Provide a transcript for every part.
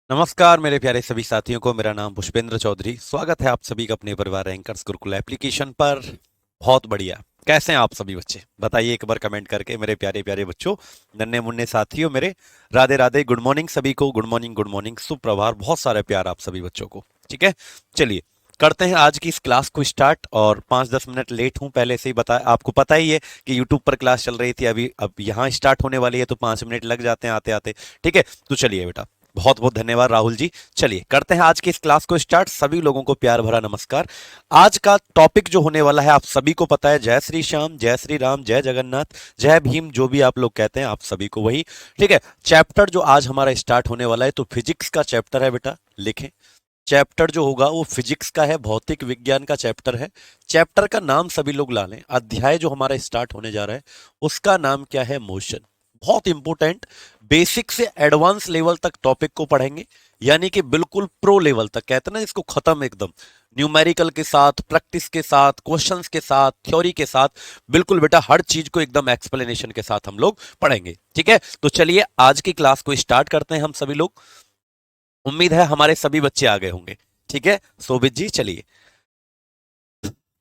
नमस्कार मेरे प्यारे सभी साथियों को। मेरा नाम पुष्पेंद्र चौधरी। स्वागत है आप सभी का अपने परिवार एंकर्स गुरुकुल एप्लीकेशन पर। बहुत बढ़िया। कैसे हैं आप सभी बच्चे? बताइए एक बार कमेंट करके मेरे प्यारे प्यारे बच्चों, नन्हे मुन्ने साथियों मेरे। राधे राधे, गुड मॉर्निंग सभी को। गुड मॉर्निंग, गुड मॉर्निंग, सुप्रभात। बहुत सारे प्यार आप सभी बच्चों को। ठीक है, चलिए करते हैं आज की इस क्लास को स्टार्ट। और 5-10 मिनट लेट हूं, पहले से ही बता, आपको पता ही है कि यूट्यूब पर क्लास चल रही थी, अभी अब यहाँ स्टार्ट होने वाली है तो 5 मिनट लग जाते हैं आते आते। ठीक है, तो चलिए बेटा, बहुत बहुत धन्यवाद राहुल जी। चलिए करते हैं आज की इस क्लास को स्टार्ट। सभी लोगों को प्यार भरा नमस्कार। आज का टॉपिक जो होने वाला है आप सभी को पता है, जय श्री श्याम, जय श्री राम, जय जगन्नाथ, जय भीम, जो भी आप लोग कहते हैं आप सभी को वही। ठीक है, चैप्टर जो आज हमारा स्टार्ट होने वाला है तो फिजिक्स का चैप्टर है बेटा, लिखें। चैप्टर जो होगा वो फिजिक्स का है, भौतिक विज्ञान का चैप्टर है। चैप्टर का नाम सभी लोग ला लें। अध्याय जो हमारा स्टार्ट होने जा रहा है उसका नाम क्या है? मोशन। बहुत इंपॉर्टेंट, बेसिक से एडवांस लेवल तक टॉपिक को पढ़ेंगे, यानी कि बिल्कुल प्रो लेवल तक, कहते हैं ना इसको, खत्म एकदम न्यूमेरिकल के साथ, प्रैक्टिस के साथ, क्वेश्चंस के साथ, थ्योरी के साथ। बिल्कुल बेटा हर चीज को एकदम एक्सप्लेनेशन के साथ हम लोग पढ़ेंगे। ठीक है, तो चलिए आज की क्लास को स्टार्ट करते हैं हम सभी लोग। उम्मीद है हमारे सभी बच्चे आ गए होंगे। ठीक है शोभित जी, चलिए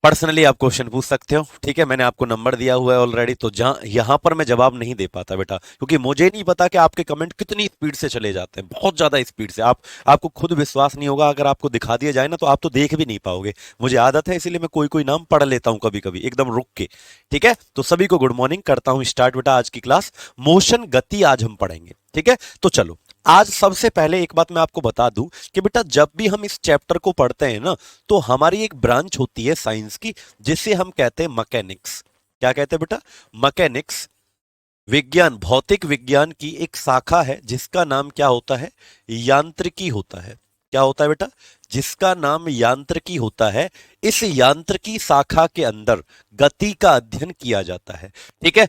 पर्सनली आप क्वेश्चन पूछ सकते हो। ठीक है, मैंने आपको नंबर दिया हुआ है ऑलरेडी, तो जहां यहां पर मैं जवाब नहीं दे पाता बेटा, क्योंकि मुझे नहीं पता कि आपके कमेंट कितनी स्पीड से चले जाते हैं, बहुत ज्यादा स्पीड से। आपको खुद विश्वास नहीं होगा, अगर आपको दिखा दिया जाए ना तो आप तो देख भी नहीं पाओगे। मुझे आदत है, इसीलिए मैं कोई कोई नाम पढ़ लेता हूं कभी कभी एकदम रुक के। ठीक है, तो सभी को गुड मॉर्निंग करता हूं। स्टार्ट बेटा आज की क्लास, मोशन गति आज हम पढ़ेंगे। ठीक है, तो चलो आज सबसे पहले एक बात मैं आपको बता दूं कि बेटा जब भी हम इस चैप्टर को पढ़ते हैं ना तो हमारी एक ब्रांच होती है साइंस की, जिसे हम कहते हैं मैकेनिक्स। क्या कहते हैं बेटा? मैकेनिक्स। विज्ञान, भौतिक विज्ञान की एक शाखा है जिसका नाम क्या होता है? यांत्रिकी होता है। क्या होता है बेटा? जिसका नाम यांत्रिकी होता है। इस यांत्रिकी शाखा के अंदर गति का अध्ययन किया जाता है। ठीक है,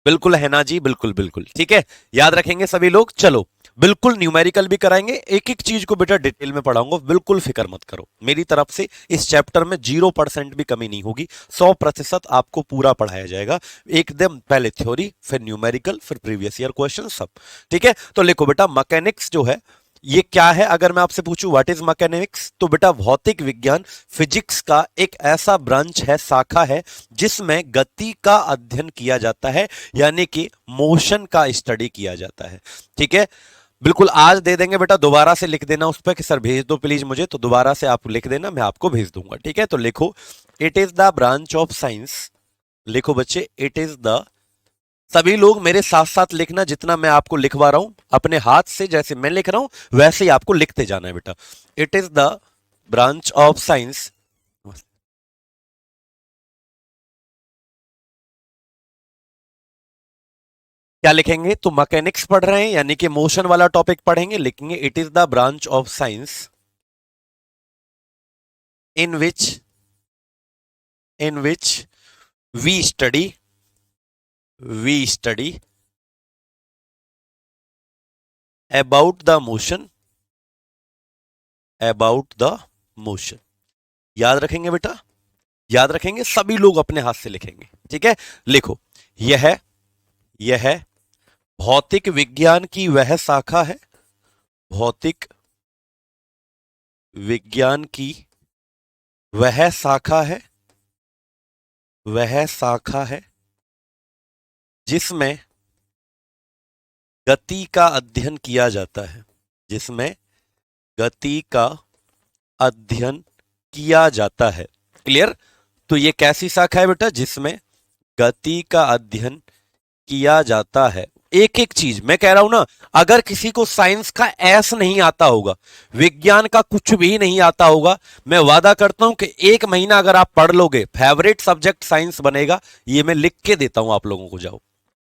बिल्कुल है ना जी, बिल्कुल बिल्कुल ठीक है, याद रखेंगे सभी लोग। चलो बिल्कुल न्यूमेरिकल भी कराएंगे, एक एक चीज को बेटा डिटेल में पढ़ाऊंगा, बिल्कुल फिक्र मत करो। मेरी तरफ से इस चैप्टर में 0% भी कमी नहीं होगी, 100% आपको पूरा पढ़ाया जाएगा। एकदम पहले थ्योरी, फिर न्यूमेरिकल, फिर प्रीवियस ईयर क्वेश्चन सब। ठीक है, तो लिखो बेटा मैकेनिक्स जो है ये क्या है? अगर मैं आपसे पूछूं व्हाट इज मैकेनिक्स, तो बेटा भौतिक विज्ञान, फिजिक्स का एक ऐसा ब्रांच है, शाखा है, जिसमें गति का अध्ययन किया जाता है, यानी कि मोशन का स्टडी किया जाता है। ठीक है, बिल्कुल आज दे देंगे बेटा, दोबारा से लिख देना उस पर कि सर भेज दो प्लीज मुझे, तो दोबारा से आप लिख देना, मैं आपको भेज दूंगा। ठीक है, तो लिखो it is the branch of science. लिखो बच्चे, इट इज द, सभी लोग मेरे साथ साथ लिखना, जितना मैं आपको लिखवा रहा हूं अपने हाथ से, जैसे मैं लिख रहा हूं वैसे ही आपको लिखते जाना है बेटा। It is the branch of science. क्या लिखेंगे? तो मैकेनिक्स पढ़ रहे हैं यानी कि मोशन वाला टॉपिक पढ़ेंगे, लिखेंगे it is the branch of science in which, in which we study, we study about the motion, about the motion. याद रखेंगे बेटा, याद रखेंगे, सभी लोग अपने हाथ से लिखेंगे। ठीक है, लिखो यह, यह भौतिक विज्ञान की वह शाखा है, भौतिक विज्ञान की वह शाखा है, वह शाखा है जिसमें गति का अध्ययन किया जाता है, जिसमें गति का अध्ययन किया जाता है। क्लियर? तो ये कैसी शाखा है बेटा? जिसमें गति का अध्ययन किया जाता है। एक एक चीज मैं कह रहा हूं ना, अगर किसी को साइंस का एस नहीं आता होगा, विज्ञान का कुछ भी नहीं आता होगा, मैं वादा करता हूं कि 1 महीना अगर आप पढ़ लोगे फेवरेट सब्जेक्ट साइंस बनेगा। ये मैं लिख के देता हूं आप लोगों को, जाओ।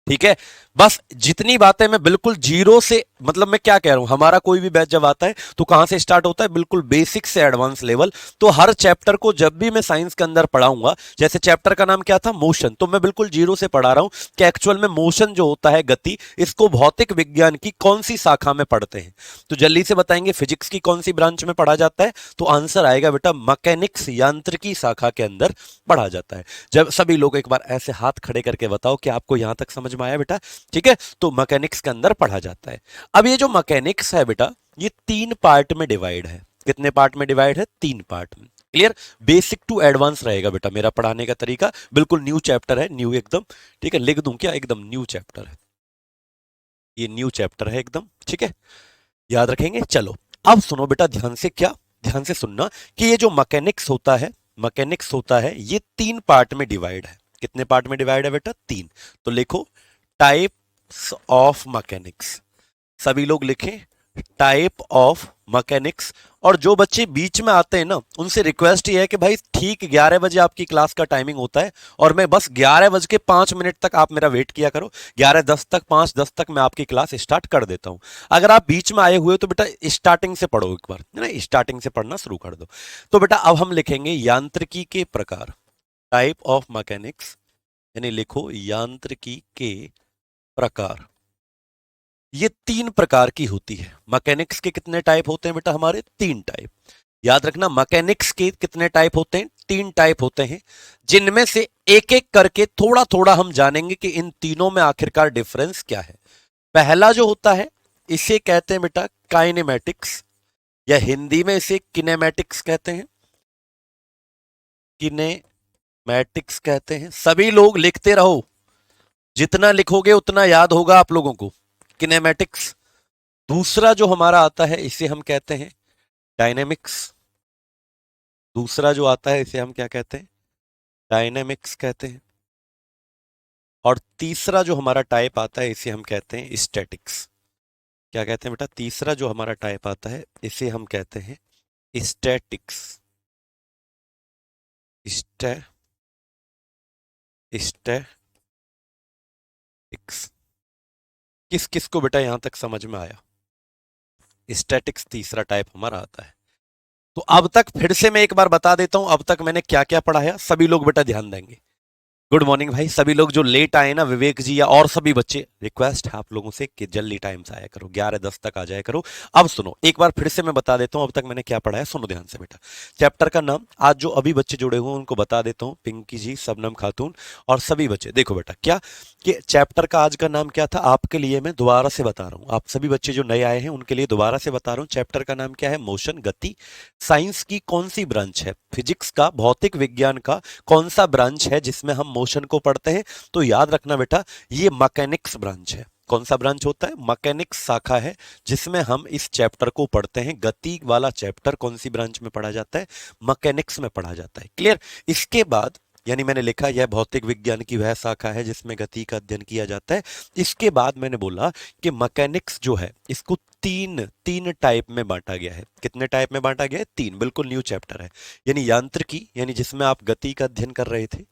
ठीक है, बस जितनी बातें मैं बिल्कुल जीरो से, मतलब मैं क्या कह रहा हूं, हमारा कोई भी बैच जब आता है तो कहां से स्टार्ट होता है? बिल्कुल बेसिक से एडवांस लेवल। तो हर चैप्टर को जब भी मैं साइंस के अंदर पढ़ाऊंगा, जैसे चैप्टर का नाम क्या था? मोशन, तो मैं बिल्कुल जीरो से पढ़ा रहा हूं कि एक्चुअल में मोशन जो होता है, गति, इसको भौतिक विज्ञान की कौन सी शाखा में पढ़ते हैं। तो जल्दी से बताएंगे फिजिक्स की कौन सी ब्रांच में पढ़ा जाता है? तो आंसर आएगा बेटा मैकेनिक्स, यांत्रिकी शाखा के अंदर पढ़ा जाता है। जब सभी लोग एक बार ऐसे हाथ खड़े करके बताओ कि आपको यहां तक समझ समझ में आया बेटा? ठीक है, तो मैकेनिक्स के अंदर पढ़ा जाता है। अब ये जो मैकेनिक्स है बेटा, ये 3 पार्ट में डिवाइड है। कितने पार्ट में डिवाइड है? 3 पार्ट में। क्लियर? बेसिक टू एडवांस रहेगा बेटा मेरा पढ़ाने का तरीका, बिल्कुल न्यू चैप्टर है, न्यू एकदम। ठीक है, लिख दूं क्या? एकदम न्यू चैप्टर है, ये न्यू चैप्टर है एकदम। ठीक है, याद रखेंगे। चलो अब सुनो बेटा ध्यान से, क्या ध्यान से सुनना कि ये जो मैकेनिक्स होता है, मैकेनिक्स होता है, ये 3 पार्ट में डिवाइड है। कितने पार्ट में डिवाइड है बेटा? 3। तो लिखो टाइप्स ऑफ मैकेनिक्स, सभी लोग लिखें टाइप ऑफ मैकेनिक्स। और जो बच्चे बीच में आते हैं ना, उनसे रिक्वेस्ट ये है कि भाई ठीक 11 बजे आपकी क्लास का टाइमिंग होता है, और मैं बस 11:05 तक आप मेरा वेट किया करो। 11:10 तक, 5:10 तक मैं आपकी क्लास स्टार्ट कर देता हूं। अगर आप बीच में आए हुए हो तो बेटा स्टार्टिंग से पढ़ो एक बार, है ना, स्टार्टिंग से पढ़ना शुरू कर दो। तो बेटा अब हम लिखेंगे यांत्रिकी के प्रकार, टाइप ऑफ मैकेनिक्स, यानी लिखो यांत्रिकी के प्रकार। ये 3 प्रकार की होती है। मैकेनिक्स के कितने टाइप होते हैं बेटा? हमारे 3 टाइप। याद रखना, मैकेनिक्स के कितने टाइप होते हैं? 3 टाइप होते हैं, जिनमें से एक एक करके थोड़ा थोड़ा हम जानेंगे कि इन तीनों में आखिरकार डिफरेंस क्या है। पहला जो होता है, इसे कहते हैं बेटा काइनेमैटिक्स, या हिंदी में इसे किनेमैटिक्स कहते हैं। किनेमैटिक्स कहते हैं। सभी लोग लिखते रहो, जितना लिखोगे उतना याद होगा आप लोगों को। किनेमैटिक्स। दूसरा जो हमारा आता है, इसे हम कहते हैं डायनेमिक्स। दूसरा जो आता है, इसे हम क्या कहते हैं? डायनेमिक्स कहते हैं। और तीसरा जो हमारा टाइप आता है, इसे हम कहते हैं स्टैटिक्स। क्या कहते हैं बेटा? तीसरा जो हमारा टाइप आता है, इसे हम कहते हैं स्टैटिक्स। स्टैटिक्स। किस किस को बेटा यहां तक समझ में आया? स्टैटिक्स तीसरा टाइप हमारा आता है। तो अब तक फिर से मैं एक बार बता देता हूं, अब तक मैंने क्या क्या पढ़ाया, सभी लोग बेटा ध्यान देंगे। गुड मॉर्निंग भाई, सभी लोग जो लेट आए ना, विवेक जी या और सभी बच्चे, रिक्वेस्ट है आप लोगों से कि जल्दी टाइम से आया करो, 11:10 तक आ जाया करो। अब सुनो एक बार फिर से मैं बता देता हूं अब तक मैंने क्या पढ़ाया, सुनो ध्यान से बेटा। चैप्टर का नाम आज जो अभी बच्चे जुड़े हुए हैं उनको बता देता हूं, पिंकी जी, सबनम खातून और सभी बच्चे। देखो बेटा क्या कि चैप्टर का आज का नाम क्या था, आपके लिए मैं दोबारा से बता रहा हूं, आप सभी बच्चे जो नए आए हैं उनके लिए दोबारा से बता रहा हूं। चैप्टर का नाम क्या है? मोशन, गति। साइंस की कौन सी ब्रांच है? फिजिक्स का, भौतिक विज्ञान का कौन सा ब्रांच है जिसमें हम मोशन को पढ़ते हैं? तो याद रखना बेटा, ये मैकेनिक्स ब्रांच है। कौन सा ब्रांच होता है? मैकेनिक्स शाखा है, जिसमें हम इस चैप्टर को पढ़ते हैं। गति वाला चैप्टर कौन सी ब्रांच में पढ़ा जाता है? मैकेनिक्स में पढ़ा जाता है। क्लियर? इसके बाद यानी मैंने लिखा यह भौतिक विज्ञान की वह शाखा है जिसमें गति का अध्ययन किया जाता है। इसके बाद मैंने बोला कि मैकेनिक्स जो है इसको तीन तीन टाइप में बांटा गया है। कितने टाइप में बांटा गया है? 3। बिल्कुल न्यू चैप्टर है। यानी यांत्रिकी, यानी जिसमें आप गति का अध्ययन कर रहे थे,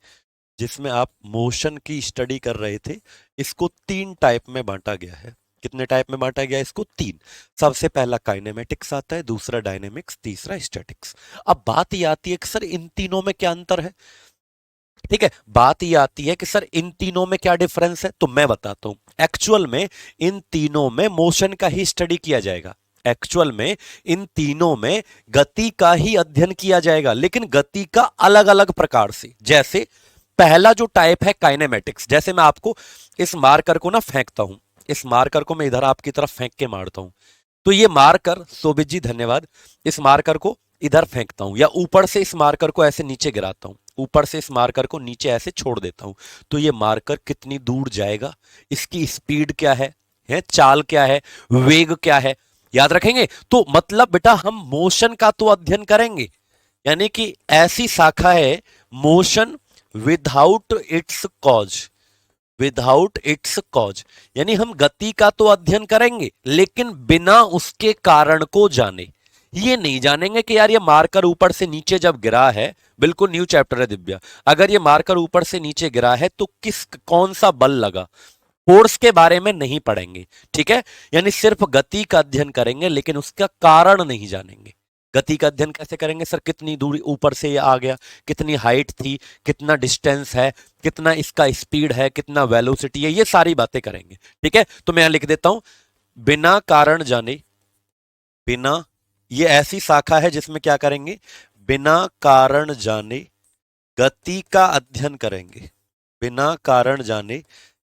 जिसमें आप मोशन की स्टडी कर रहे थे, इसको 3 टाइप में बांटा गया है। कितने टाइप में बांटा गया है इसको? 3। सबसे पहला काइनेमेटिक्स आता है, दूसरा डायनेमिक्स, तीसरा स्टैटिक्स। अब बात ये आती है कि सर इन तीनों में क्या अंतर है? ठीक है, बात ये आती है कि सर इन तीनों में क्या डिफरेंस है, तो मैं बताता हूं। एक्चुअल में इन तीनों में मोशन का ही स्टडी किया जाएगा। एक्चुअल में इन तीनों में गति का ही अध्ययन किया जाएगा, लेकिन गति का अलग अलग प्रकार से। जैसे पहला जो टाइप है काइनेमेटिक्स, जैसे मैं आपको इस मार्कर को ना फेंकता हूं, इस मार्कर को मैं इधर आपकी तरफ फेंक के मारता हूं, तो ये मार्कर, शोभित जी धन्यवाद, इस मार्कर को इधर फेंकता हूं, या ऊपर से इस मार्कर को ऐसे नीचे गिराता हूं, ऊपर से इस मार्कर को नीचे ऐसे छोड़ देता हूं, तो ये मार्कर कितनी दूर जाएगा, इसकी स्पीड क्या है चाल क्या है, वेग क्या है, याद रखेंगे। तो मतलब बेटा हम मोशन का तो अध्ययन करेंगे, यानी कि ऐसी शाखा है motion without its cause, without its cause, यानी हम गति का तो अध्ययन करेंगे लेकिन बिना उसके कारण को जाने। ये नहीं जानेंगे कि यार ये मार्कर ऊपर से नीचे जब गिरा है, बिल्कुल न्यू चैप्टर है दिव्या, अगर ये मार्कर ऊपर से नीचे गिरा है तो कौन सा बल लगा, फोर्स के बारे में नहीं पढ़ेंगे। ठीक है, यानी सिर्फ गति का अध्ययन करेंगे लेकिन उसका कारण नहीं जानेंगे। गति का अध्ययन कैसे करेंगे सर? कितनी दूरी ऊपर से ये आ गया, कितनी हाइट थी, कितना डिस्टेंस है, कितना इसका स्पीड है, कितना वेलोसिटी है, ये सारी बातें करेंगे। ठीक है, तो मैं यहां लिख देता हूं बिना कारण जाने, बिना, ये ऐसी शाखा है जिसमें क्या करेंगे? बिना कारण जाने गति का अध्ययन करेंगे। बिना कारण जाने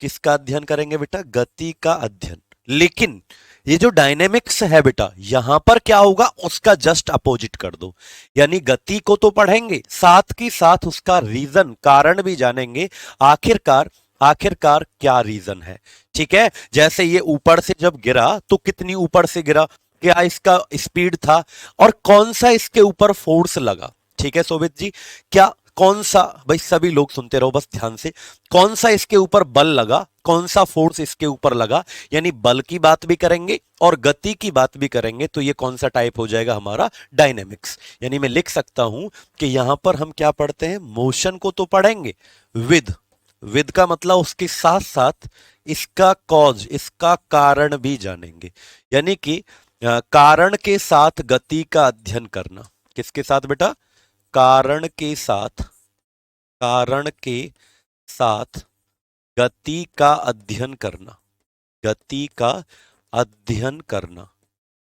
किसका अध्ययन करेंगे बेटा? गति का अध्ययन। लेकिन ये जो डायनेमिक्स है बेटा, यहां पर क्या होगा, उसका जस्ट अपोजिट कर दो। यानी गति को तो पढ़ेंगे, साथ ही साथ उसका रीजन, कारण भी जानेंगे। आखिरकार आखिरकार क्या रीजन है। ठीक है, जैसे ये ऊपर से जब गिरा तो कितनी ऊपर से गिरा, क्या इसका स्पीड था, और कौन सा इसके ऊपर फोर्स लगा। ठीक है शोभित जी, क्या कौन सा, भाई सभी लोग सुनते रहो बस ध्यान से, कौन सा इसके ऊपर बल लगा, कौन सा फोर्स इसके ऊपर लगा। यानी बल की बात भी करेंगे और गति की बात भी करेंगे, तो ये कौन सा टाइप हो जाएगा हमारा? डायनेमिक्स। यानी मैं लिख सकता हूं कि यहां पर हम क्या पढ़ते हैं? मोशन को तो पढ़ेंगे, विद विद का मतलब उसके साथ साथ इसका कॉज, इसका कारण भी जानेंगे। यानी कि कारण के साथ गति का अध्ययन करना। किसके साथ बेटा? कारण के साथ, कारण के साथ गति का अध्ययन करना, गति का अध्ययन करना।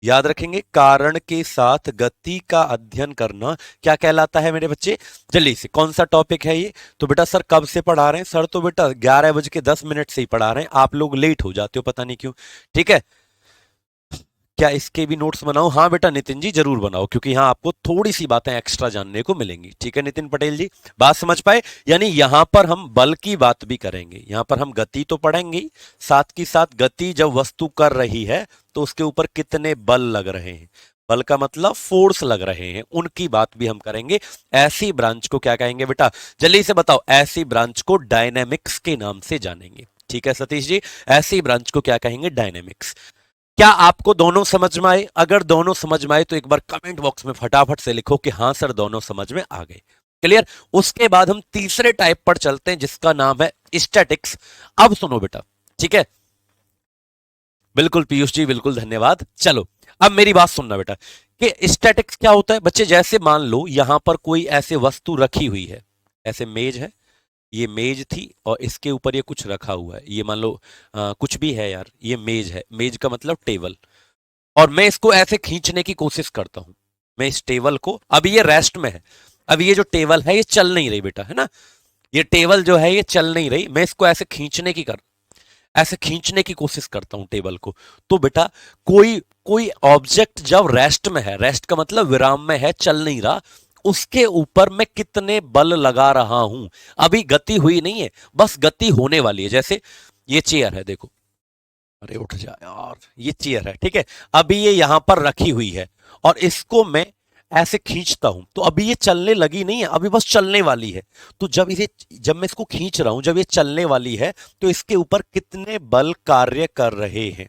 याद रखेंगे, कारण के साथ गति का अध्ययन करना क्या कहलाता है मेरे बच्चे? जल्दी से, कौन सा टॉपिक है ये? तो बेटा सर कब से पढ़ा रहे हैं? सर तो बेटा 11:10 से ही पढ़ा रहे हैं, आप लोग लेट हो जाते हो पता नहीं क्यों। ठीक है, क्या इसके भी नोट्स बनाओ? हाँ बेटा नितिन जी जरूर बनाओ, क्योंकि यहाँ आपको थोड़ी सी बातें एक्स्ट्रा जानने को मिलेंगी। ठीक है नितिन पटेल जी, बात समझ पाए? यानी यहां पर हम बल की बात भी करेंगे, यहां पर हम गति तो पढ़ेंगे, साथ की साथ गति जब वस्तु कर रही है तो उसके ऊपर कितने बल लग रहे हैं, बल का मतलब फोर्स लग रहे हैं, उनकी बात भी हम करेंगे। ऐसी ब्रांच को क्या कहेंगे बेटा? जल्दी से बताओ, ऐसी ब्रांच को डायनेमिक्स के नाम से जानेंगे। ठीक है सतीश जी, ऐसी ब्रांच को क्या कहेंगे? डायनेमिक्स। क्या आपको दोनों समझ में आए? अगर दोनों समझ में आए तो एक बार कमेंट बॉक्स में फटाफट से लिखो कि हाँ सर दोनों समझ में आ गए। क्लियर? उसके बाद हम तीसरे टाइप पर चलते हैं जिसका नाम है स्टैटिक्स। अब सुनो बेटा, ठीक है, बिल्कुल पीयूष जी बिल्कुल धन्यवाद। चलो अब मेरी बात सुनना बेटा कि स्टैटिक्स क्या होता है बच्चे। जैसे मान लो यहां पर कोई ऐसे वस्तु रखी हुई है, ऐसे मेज है, ये मेज थी और इसके ऊपर ये कुछ रखा हुआ है, ये मान लो कुछ भी है यार, ये मेज है, मेज का मतलब टेबल, और मैं इसको ऐसे खींचने की कोशिश करता हूं। मैं इस टेबल को, अभी ये रेस्ट में है, अभी ये जो टेबल है ये चल नहीं रही बेटा, है ना, ये टेबल जो है ये चल नहीं रही, मैं इसको ऐसे खींचने की ऐसे खींचने की कोशिश करता हूं टेबल को। तो बेटा कोई कोई ऑब्जेक्ट जब रेस्ट में है, रेस्ट का मतलब विराम में है, चल नहीं रहा, उसके ऊपर मैं कितने बल लगा रहा हूं। अभी गति हुई नहीं है, बस गति होने वाली है। जैसे ये चेयर है देखो, अरे उठ जा यार, ये चेयर है, ठीक है, अभी ये यहां पर रखी हुई है और इसको मैं ऐसे खींचता हूं तो अभी ये चलने लगी नहीं है, अभी बस चलने वाली है। तो जब मैं इसको खींच रहा हूं, जब ये चलने वाली है, तो इसके ऊपर कितने बल कार्य कर रहे हैं,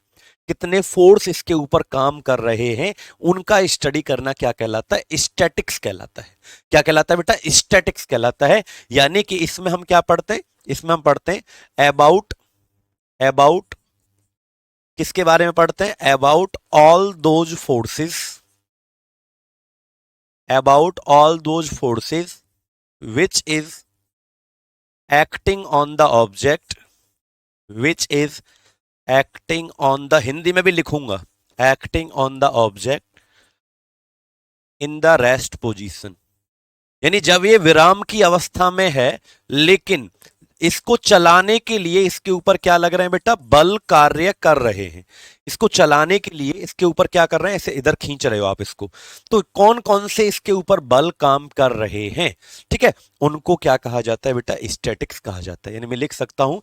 कितने फोर्स इसके ऊपर काम कर रहे हैं, उनका स्टडी करना क्या कहलाता है? स्टैटिक्स कहलाता है। क्या कहलाता है बेटा? स्टैटिक्स कहलाता है। यानी कि इसमें हम क्या पढ़ते हैं? इसमें हम पढ़ते हैं अबाउट, अबाउट किसके बारे में पढ़ते हैं? About all those forces, about all those forces which is acting on the object, which is acting on the, Hindi में भी लिखूंगा, acting on the object in the rest position. यानी जब ये विराम की अवस्था में है, लेकिन इसको चलाने के लिए इसके ऊपर क्या लग रहे हैं बेटा? बल कार्य कर रहे हैं। इसको चलाने के लिए इसके ऊपर क्या कर रहे हैं? ऐसे इधर खींच रहे हो आप इसको, तो कौन कौन से इसके ऊपर बल काम कर रहे हैं, ठीक है, उनको क्या कहा जाता है बेटा? स्टैटिक्स कहा जाता है। यानी मैं लिख सकता हूं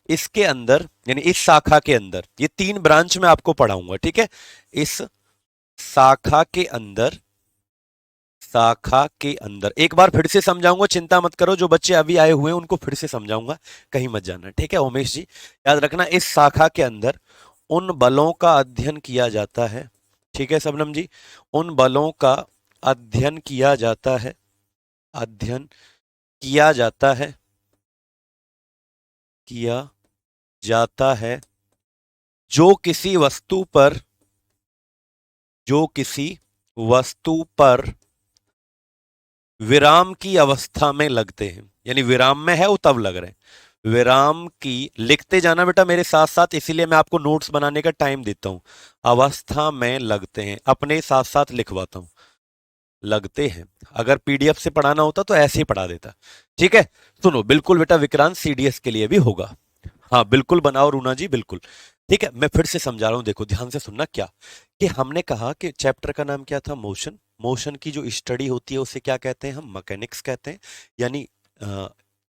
इसके अंदर, यानी इस शाखा के अंदर, ये 3 ब्रांच में आपको पढ़ाऊंगा, ठीक है, इस शाखा के अंदर, शाखा के अंदर एक बार फिर से समझाऊंगा, चिंता मत करो, जो बच्चे अभी आए हुए हैं उनको फिर से समझाऊंगा, कहीं मत जाना, ठीक है उमेश जी, याद रखना इस शाखा के अंदर उन बलों का अध्ययन किया जाता है, ठीक है शबनम जी, उन बलों का अध्ययन किया जाता है, अध्ययन किया जाता है, किया जाता है, जो किसी वस्तु पर, जो किसी वस्तु पर विराम की अवस्था में लगते हैं। यानी विराम में है वो तब लग रहे हैं, विराम की, लिखते जाना बेटा मेरे साथ साथ, इसीलिए मैं आपको नोट्स बनाने का टाइम देता हूं। अवस्था में लगते हैं, अपने साथ साथ लिखवाता हूं, लगते हैं। अगर पीडीएफ से पढ़ाना होता तो ऐसे ही पढ़ा देता, ठीक है। सुनो बिल्कुल बेटा, विक्रांत सीडीएस के लिए भी होगा। हाँ बिल्कुल बनाओ रूना जी, बिल्कुल। ठीक है, मैं फिर से समझा रहा हूँ, देखो ध्यान से सुनना। क्या कि हमने कहा कि चैप्टर का नाम क्या था, मोशन। मोशन की जो स्टडी होती है उसे क्या कहते हैं हम, मैकेनिक्स कहते हैं। यानी अ,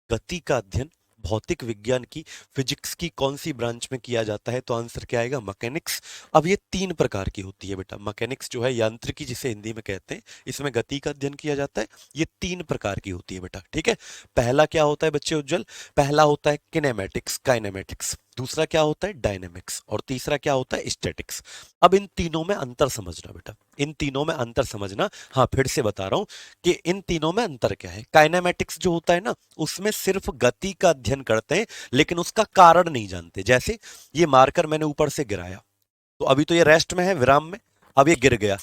गति का अध्ययन भौतिक विज्ञान की, फिजिक्स की कौन सी ब्रांच में किया जाता है, तो आंसर क्या आएगा, मैकेनिक्स। अब ये तीन प्रकार की होती है बेटा, मैकेनिक्स जो है यांत्रिकी जिसे हिंदी में कहते हैं, इसमें गति का अध्ययन किया जाता है। ये तीन प्रकार की होती है बेटा, ठीक है। पहला क्या होता है बच्चे उज्जवल, पहला होता है किनेमैटिक्स, काइनेमैटिक्स। दूसरा क्या होता है, डायनेमिक्स। और तीसरा क्या होता है, स्टैटिक्स। अब इन तीनों में अंतर समझना बेटा, इन तीनों में अंतर समझना। हाँ फिर से बता रहा हूं कि इन तीनों में अंतर क्या है। काइनेमैटिक्स जो होता है ना, उसमें सिर्फ गति का अध्ययन करते हैं, लेकिन उसका कारण नहीं जानते। जैसे ये मार्कर मैंने ऊपर से गिराया, तो अभी तो ये रेस्ट में है, विराम में। अब ये गिर गया,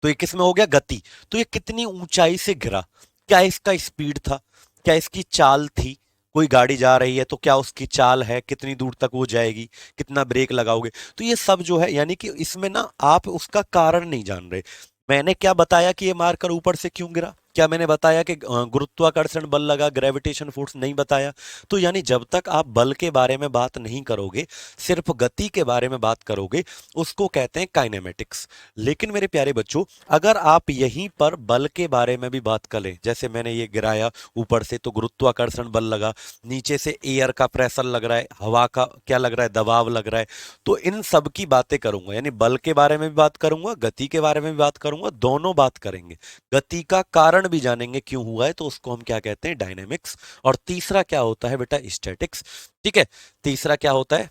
तो ये किस में हो गया, गति। तो ये कितनी ऊंचाई से गिरा, क्या इसका स्पीड था, क्या इसकी चाल थी। कोई गाड़ी जा रही है तो क्या उसकी चाल है, कितनी दूर तक वो जाएगी, कितना ब्रेक लगाओगे। तो ये सब जो है, यानी कि इसमें ना आप उसका कारण नहीं जान रहे। मैंने क्या बताया कि ये मारकर ऊपर से क्यों गिरा, क्या मैंने बताया कि गुरुत्वाकर्षण बल लगा, ग्रेविटेशन फोर्स, नहीं बताया। तो यानी जब तक आप बल के बारे में बात नहीं करोगे, सिर्फ गति के बारे में बात करोगे, उसको कहते हैं काइनेमेटिक्स। लेकिन मेरे प्यारे बच्चों, अगर आप यहीं पर बल के बारे में भी बात करें, जैसे मैंने ये गिराया ऊपर से तो गुरुत्वाकर्षण बल लगा, नीचे से एयर का प्रेशर लग रहा है, हवा का क्या लग रहा है, दबाव लग रहा है, तो इन सब की बातें करूंगा। यानी बल के बारे में भी बात करूंगा, गति के बारे में भी बात करूंगा, दोनों बात करेंगे। गति का कारण भी जानेंगे क्यों हुआ है, तो उसको हम क्या कहते हैं, डायनेमिक्स। और तीसरा क्या होता है बेटा, स्टैटिक्स। ठीक है, तीसरा क्या होता है,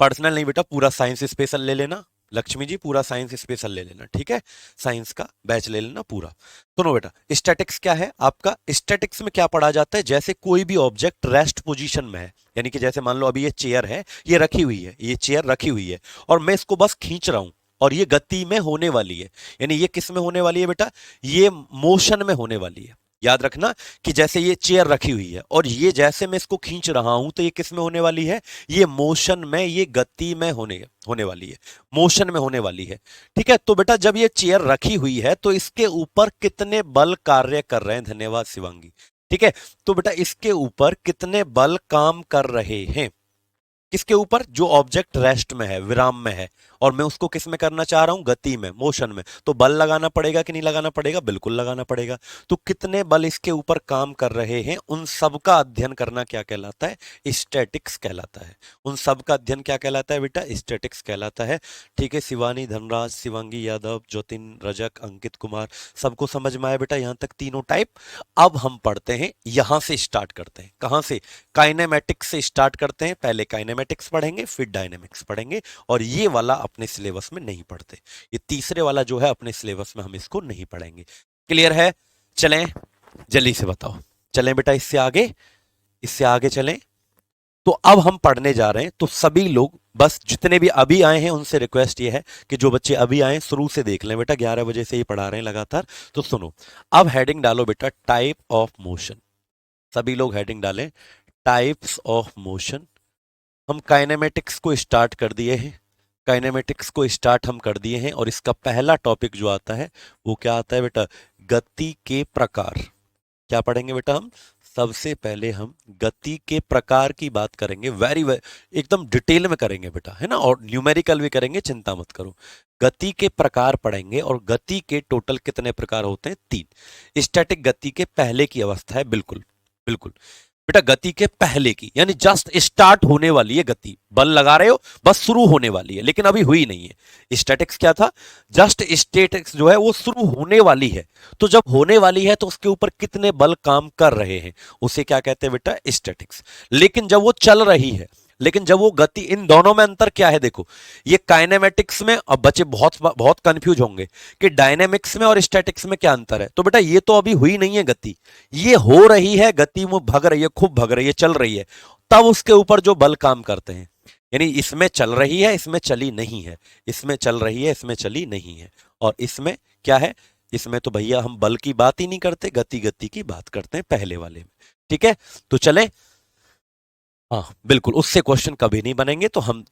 पर्सनल नहीं बेटा, पूरा साइंस स्पेशल ले लेना। लक्ष्मी जी पूरा साइंस स्पेशल ले लेना, ठीक है, साइंस का बैच ले लेना पूरा। सुनो बेटा, स्टैटिक्स क्या है आपका, स्टैटिक्स में क्या पढ़ा जाता है, जैसे कोई भी ऑब्जेक्ट रेस्ट पोजीशन में है, यानी कि जैसे मान लो अभी ये चेयर है, ये रखी हुई है, ये चेयर रखी हुई है, और मैं इसको बस खींच रहा हूं, और ये गति में होने वाली है। यानी ये किस में होने वाली है बेटा, ये मोशन में होने वाली है। याद रखना कि जैसे ये चेयर रखी हुई है, और ये जैसे मैं इसको खींच रहा हूं, तो ये किस में होने वाली है, ये मोशन में, ये गति में होने होने वाली है, मोशन में होने वाली है। ठीक है, तो बेटा जब ये चेयर रखी हुई है, तो इसके ऊपर कितने बल कार्य कर रहे हैं, धन्यवाद शिवांगी। ठीक है, तो बेटा इसके ऊपर कितने बल काम कर रहे हैं, किसके ऊपर, जो ऑब्जेक्ट रेस्ट में है, विराम में है, और मैं उसको किस में करना चाह रहा हूं, गति में, मोशन में। तो बल लगाना पड़ेगा कि नहीं लगाना पड़ेगा, बिल्कुल लगाना पड़ेगा। तो कितने बल इसके ऊपर काम कर रहे हैं, उन सब का अध्ययन करना क्या कहलाता है, स्टैटिक्स कहलाता है। उन सब का अध्ययन क्या कहलाता है बेटा, स्टैटिक्स कहलाता है। ठीक है, शिवानी, धनराज, शिवांगी यादव, ज्योतिन, रजक, अंकित कुमार, सबको समझ में आया बेटा यहां तक तीनों टाइप। अब हम पढ़ते हैं, यहां से स्टार्ट करते हैं, कहां से, काइनेमेटिक्स से स्टार्ट करते हैं। पहले काइनेमेटिक्स पढ़ेंगे, फिर डायनेमिक्स पढ़ेंगे, और ये वाला अपने सिलेबस में नहीं पढ़ते। ये तीसरे वाला जो है अपने सिलेबस में हम इसको नहीं पढ़ेंगे। क्लियर है, चलें, जल्दी से बताओ, चलें बेटा इससे आगे, इससे आगे चलें। तो अब हम पढ़ने जा रहे हैं, तो सभी लोग, बस जितने भी अभी आए हैं उनसे रिक्वेस्ट ये है कि जो बच्चे अभी आए शुरू से देख लें बेटा, 11 बजे से ही पढ़ा रहे हैं लगातार। तो सुनो, अब हेडिंग डालो बेटा, टाइप ऑफ मोशन। सभी लोग हेडिंग डालें, टाइप्स ऑफ मोशन। हम काइनेमेटिक्स को स्टार्ट कर दिए हैं, काइनेमेटिक्स को स्टार्ट हम कर दिए हैं, और इसका पहला टॉपिक जो आता है वो क्या आता है बेटा, गति के प्रकार। क्या पढ़ेंगे बेटा हम, सबसे पहले हम गति के प्रकार की बात करेंगे, एकदम डिटेल में करेंगे बेटा, है ना, और न्यूमेरिकल भी करेंगे, चिंता मत करो। गति के प्रकार पढ़ेंगे, और गति के टोटल कितने प्रकार होते हैं, तीन। स्टैटिक गति के पहले की अवस्था है, बिल्कुल बिल्कुल बेटा, गति के पहले की, यानी जस्ट स्टार्ट होने वाली है गति, बल लगा रहे हो, बस शुरू होने वाली है, लेकिन अभी हुई नहीं है। स्टैटिक्स क्या था, जस्ट स्टैटिक्स जो है वो शुरू होने वाली है। तो जब होने वाली है तो उसके ऊपर कितने बल काम कर रहे हैं, उसे क्या कहते हैं बेटा, स्टैटिक्स। लेकिन जब वो चल रही है, लेकिन जब वो गति, इन दोनों में अंतर क्या है, देखो, ये काइनेमेटिक्स में, अब बच्चे बहुत बहुत कंफ्यूज होंगे कि डायनेमिक्स में और स्टैटिक्स में क्या अंतर है। तो बेटा ये तो अभी हुई नहीं है गति, ये हो रही है गति, वो भग रही है, खूब भग रही है, चल रही है, तब उसके ऊपर जो बल काम करते हैं। यानी इसमें चल रही है, इसमें चली नहीं है, इसमें चल रही है, इसमें चली नहीं है, और इसमें क्या है, इसमें तो भैया हम बल की बात ही नहीं करते, गति गति की बात करते हैं पहले वाले में। ठीक है, तो चले, हाँ बिल्कुल, उससे क्वेश्चन कभी नहीं बनेंगे। तो हम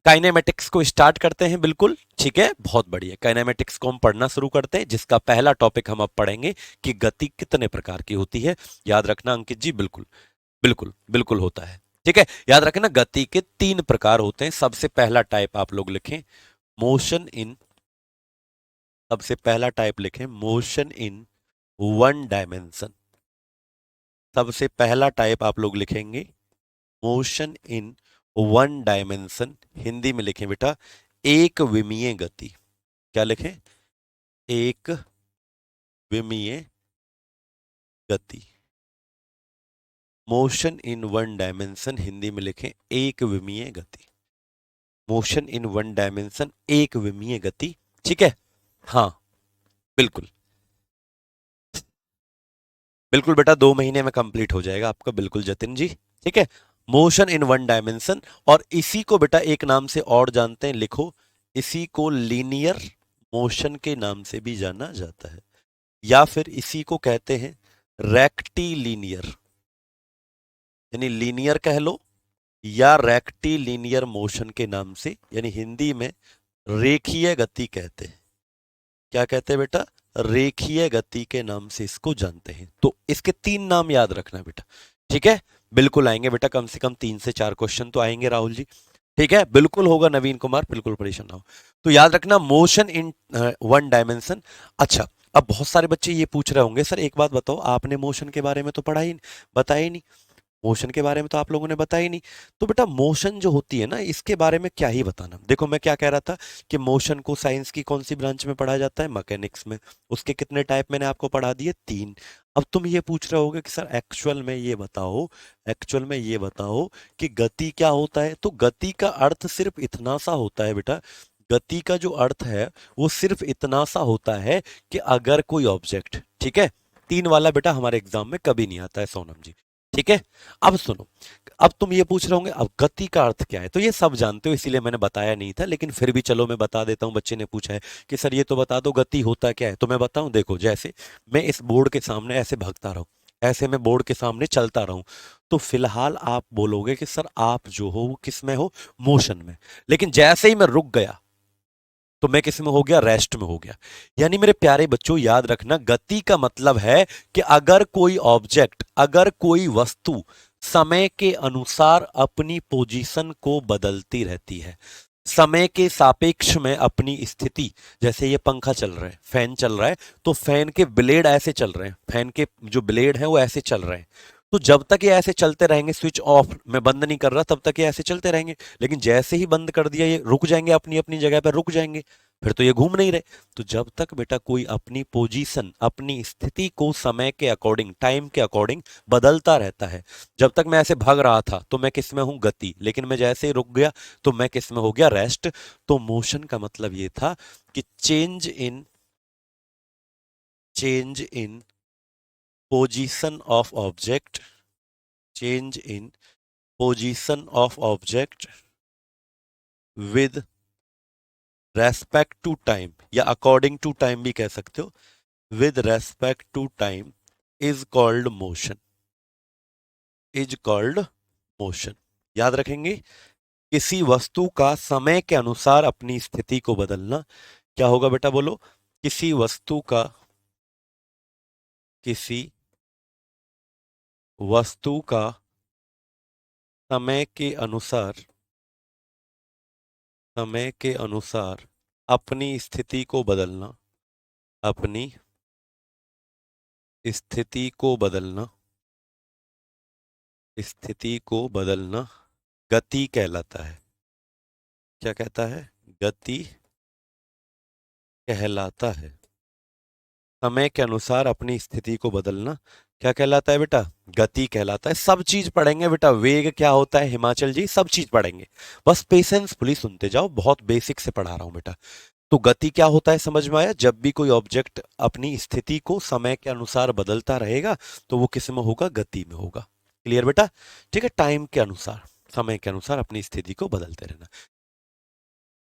काइनेमेटिक्स को स्टार्ट करते हैं, बिल्कुल ठीक है, बहुत बढ़िया। काइनेमेटिक्स को हम पढ़ना शुरू करते हैं, जिसका पहला टॉपिक हम अब पढ़ेंगे कि गति कितने प्रकार की होती है। याद रखना अंकित जी, बिल्कुल बिल्कुल बिल्कुल होता है। ठीक है, याद रखें ना, गति के तीन प्रकार होते हैं। सबसे पहला टाइप आप लोग लिखें मोशन इन, सबसे पहला टाइप लिखें मोशन इन वन डायमेंशन। सबसे पहला टाइप आप लोग लिखेंगे motion in one dimension. Hindi में लिखें बेटा एक विमीय गति। क्या लिखें? एक विमीय गति। Motion in one dimension Hindi में लिखें एक विमीय गति। मोशन इन वन डायमेंशन एक विमीय गति। ठीक है, हाँ बिल्कुल, बिल्कुल बेटा 2 महीने में कंप्लीट हो जाएगा आपका, बिल्कुल जतिन जी। ठीक है, मोशन इन वन डायमेंशन। और इसी को बेटा एक नाम से और जानते हैं, लिखो, इसी को लीनियर मोशन के नाम से भी जाना जाता है, या फिर इसी को कहते हैं रेक्टिलीनियर, यानी लीनियर कह लो या रेक्टिलीनियर मोशन के नाम से, यानी हिंदी में रेखीय गति कहते हैं। क्या कहते हैं बेटा? रेखीय गति के नाम से इसको जानते हैं। तो इसके तीन नाम याद रखना बेटा। ठीक है, बिल्कुल आएंगे बेटा, कम से कम 3 से 4 क्वेश्चन तो आएंगे राहुल जी। ठीक है, बिल्कुल होगा नवीन कुमार, बिल्कुल परेशान ना हो। तो याद रखना मोशन इन वन डायमेंशन। अच्छा, अब बहुत सारे बच्चे ये पूछ रहे होंगे, सर एक बात बताओ, आपने मोशन के बारे में तो पढ़ा ही बताया ही नहीं, मोशन के बारे में तो आप लोगों ने बताया ही नहीं। तो बेटा मोशन जो होती है ना, इसके बारे में क्या ही बताना। देखो मैं क्या कह रहा था कि मोशन को साइंस की कौन सी ब्रांच में पढ़ा जाता है? मैकेनिक्स में। उसके कितने टाइप मैंने आपको पढ़ा दिए? 3। अब तुम ये पूछ रहे होगे कि सर एक्चुअल में ये बताओ, एक्चुअल में ये बताओ कि गति क्या होता है। तो गति का अर्थ सिर्फ इतना सा होता है बेटा, गति का जो अर्थ है वो सिर्फ इतना सा होता है कि अगर कोई ऑब्जेक्ट, ठीक है, 3 वाला बेटा हमारे एग्जाम में कभी नहीं आता है सोनम जी। ठीक है, अब सुनो, अब तुम ये पूछ रहे होंगे अब गति का अर्थ क्या है। तो ये सब जानते हो, इसीलिए मैंने बताया नहीं था, लेकिन फिर भी चलो मैं बता देता हूँ। बच्चे ने पूछा है कि सर ये तो बता दो गति होता क्या है, तो मैं बताऊं। देखो जैसे मैं इस बोर्ड के सामने ऐसे भागता रहूं, ऐसे मैं बोर्ड के सामने चलता रहूं, तो फिलहाल आप बोलोगे कि सर आप जो हो वो किस में हो? मोशन में। लेकिन जैसे ही मैं रुक गया तो मैं किस में हो गया? रेस्ट में हो गया। यानी मेरे प्यारे बच्चों याद रखना, गति का मतलब है कि अगर कोई ऑब्जेक्ट, अगर कोई वस्तु समय के अनुसार अपनी पोजीशन को बदलती रहती है, समय के सापेक्ष में अपनी स्थिति, जैसे ये पंखा चल रहा है, फैन चल रहा है, तो फैन के ब्लेड ऐसे चल रहे हैं, फैन के जो ब्लेड हैं वो ऐसे चल रहे हैं। तो जब तक ये ऐसे चलते रहेंगे, स्विच ऑफ मैं बंद नहीं कर रहा, तब तक ये ऐसे चलते रहेंगे। लेकिन जैसे ही बंद कर दिया ये रुक जाएंगे, अपनी अपनी जगह पर रुक जाएंगे, फिर तो ये घूम नहीं रहे। तो जब तक बेटा कोई अपनी पोजीशन, अपनी स्थिति को समय के अकॉर्डिंग, टाइम के अकॉर्डिंग बदलता रहता है। जब तक मैं ऐसे भाग रहा था तो मैं किस में हूं? गति। लेकिन मैं जैसे ही रुक गया तो मैं किस में हो गया? रेस्ट। तो मोशन का मतलब ये था कि change in position of object, change in position of object with respect to time, या अकॉर्डिंग टू टाइम भी कह सकते हो, with respect to time is called motion, is called motion. याद रखेंगे, किसी वस्तु का समय के अनुसार अपनी स्थिति को बदलना क्या होगा बेटा? बोलो। किसी वस्तु का, किसी वस्तु का समय के अनुसार, समय के अनुसार अपनी स्थिति को बदलना, अपनी स्थिति को बदलना, स्थिति को बदलना गति कहलाता है। क्या कहता है? गति कहलाता है। समय के अनुसार अपनी स्थिति को बदलना क्या कहलाता है बेटा? गति कहलाता है। सब चीज पढ़ेंगे बेटा, वेग क्या होता है हिमाचल जी, सब चीज पढ़ेंगे, बस पेशेंसफुली सुनते जाओ, बहुत बेसिक से पढ़ा रहा हूं बेटा। तो गति क्या होता है समझ में आया? जब भी कोई ऑब्जेक्ट अपनी स्थिति को समय के अनुसार बदलता रहेगा तो वो किस में होगा? गति में होगा। क्लियर बेटा? ठीक है, टाइम के अनुसार, समय के अनुसार अपनी स्थिति को बदलते रहना।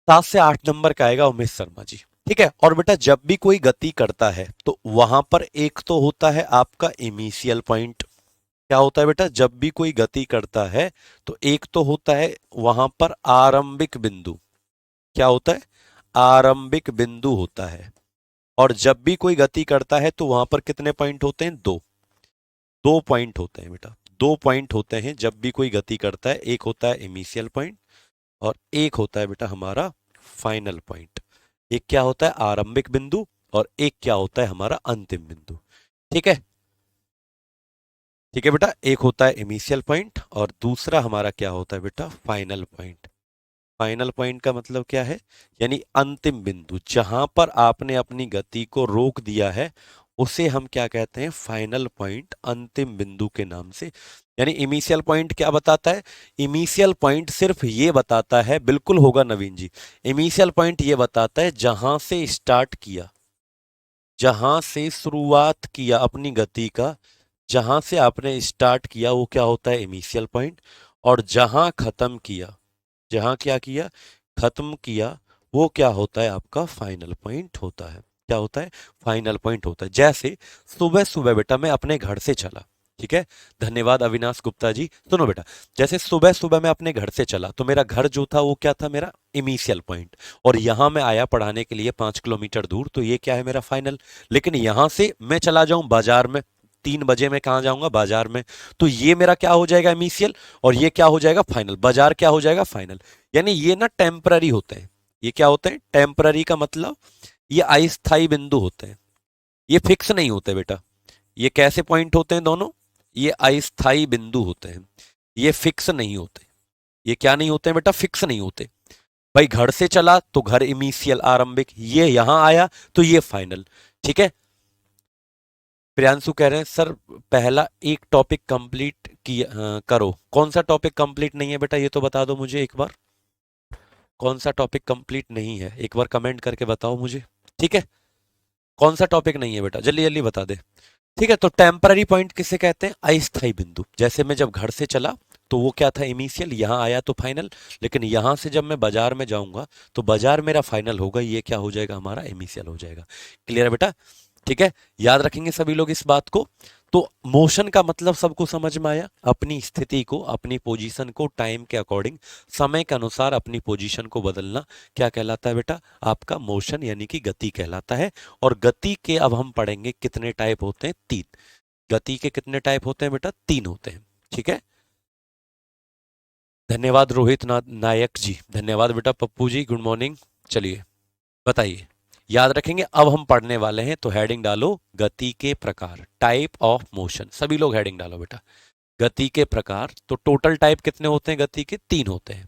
7 से 8 नंबर का आएगा उमेश शर्मा जी। ठीक है, और बेटा जब भी कोई गति करता है तो वहां पर एक तो होता है आपका इनिशियल पॉइंट। क्या होता है बेटा? जब भी कोई गति करता है तो एक तो होता है वहां पर आरंभिक बिंदु। क्या होता है? आरंभिक बिंदु होता है। और जब भी कोई गति करता है तो वहां पर कितने पॉइंट होते हैं? 2 2 पॉइंट होते हैं बेटा, दो पॉइंट होते हैं जब भी कोई गति करता है, एक होता है इनिशियल पॉइंट और एक होता है बेटा हमारा फाइनल पॉइंट। एक क्या होता है आरंभिक बिंदु और एक क्या होता है हमारा अंतिम बिंदु। ठीक है, ठीक है बेटा, एक होता है इनिशियल पॉइंट और दूसरा हमारा क्या होता है बेटा फाइनल पॉइंट। फाइनल पॉइंट का मतलब क्या है, यानी अंतिम बिंदु, जहां पर आपने अपनी गति को रोक दिया है उसे हम क्या कहते हैं फाइनल पॉइंट, अंतिम बिंदु के नाम से। यानी इनिशियल पॉइंट क्या बताता है, इनिशियल पॉइंट सिर्फ ये बताता है, बिल्कुल होगा नवीन जी, इनिशियल पॉइंट ये बताता है जहां से स्टार्ट किया, जहां से शुरुआत किया अपनी गति का, जहां से आपने स्टार्ट किया वो क्या होता है इनिशियल पॉइंट, और जहां खत्म किया, जहां क्या किया खत्म किया, वो क्या होता है आपका फाइनल पॉइंट होता है। क्या होता है फाइनल पॉइंट होता है। जैसे सुबह सुबह बेटा मैं अपने घर से चला, ठीक है, धन्यवाद अविनाश गुप्ता जी। सुनो बेटा, जैसे सुबह सुबह मैं अपने घर से चला तो मेरा घर जो था वो क्या था मेरा इनिशियल पॉइंट, और यहां मैं आया पढ़ाने के लिए 5 किलोमीटर दूर, तो ये क्या है मेरा फाइनल। लेकिन यहां से मैं चला जाऊं बाजार में, 3 बजे मैं कहाँ जाऊंगा बाजार में, तो ये मेरा क्या हो जाएगा इनिशियल और ये क्या हो जाएगा फाइनल, बाजार क्या हो जाएगा फाइनल। यानी ये ना टेम्पररी होते हैं, ये क्या होते हैं टेम्पररी, का मतलब ये अस्थाई बिंदु होते हैं, ये फिक्स नहीं होते बेटा। ये कैसे पॉइंट होते हैं दोनों, ये अस्थाई बिंदु होते हैं, ये फिक्स नहीं होते। ये क्या नहीं होते हैं बेटा, फिक्स नहीं होते। भाई घर से चला तो घर इनिशियल आरंभिक, ये यहां आया तो ये फाइनल। ठीक है, प्रियांशु कह रहे हैं सर पहला एक टॉपिक कंप्लीट किया करो। कौन सा टॉपिक कंप्लीट नहीं है बेटा, ये तो बता दो मुझे एक बार, कौन सा टॉपिक कंप्लीट नहीं है, एक बार कमेंट करके बताओ मुझे। ठीक है, कौन सा टॉपिक नहीं है बेटा, जल्दी जल्दी बता दे। ठीक है, तो टेम्पररी पॉइंट किसे कहते हैं, अस्थायी बिंदु। जैसे मैं जब घर से चला तो वो क्या था इनिशियल, यहां आया तो फाइनल, लेकिन यहां से जब मैं बाजार में जाऊंगा तो बाजार मेरा फाइनल होगा, ये क्या हो जाएगा हमारा इनिशियल हो जाएगा। क्लियर है बेटा, ठीक है, याद रखेंगे सभी लोग इस बात को। तो मोशन का मतलब सबको समझ में आया, अपनी स्थिति को, अपनी पोजीशन को टाइम के अकॉर्डिंग, समय के अनुसार अपनी पोजीशन को बदलना क्या कहलाता है बेटा, आपका मोशन यानी कि गति कहलाता है। और गति के अब हम पढ़ेंगे कितने टाइप होते हैं, 3। गति के कितने टाइप होते हैं बेटा, 3 होते हैं। ठीक है, धन्यवाद रोहित नायक जी, धन्यवाद बेटा। Pappu ji good morning. चलिए बताइए, याद रखेंगे। अब हम पढ़ने वाले हैं, तो हेडिंग डालो गति के प्रकार, टाइप ऑफ मोशन। सभी लोग हेडिंग डालो बेटा, गति के प्रकार। तो टोटल टाइप कितने होते हैं गति के, 3 होते हैं।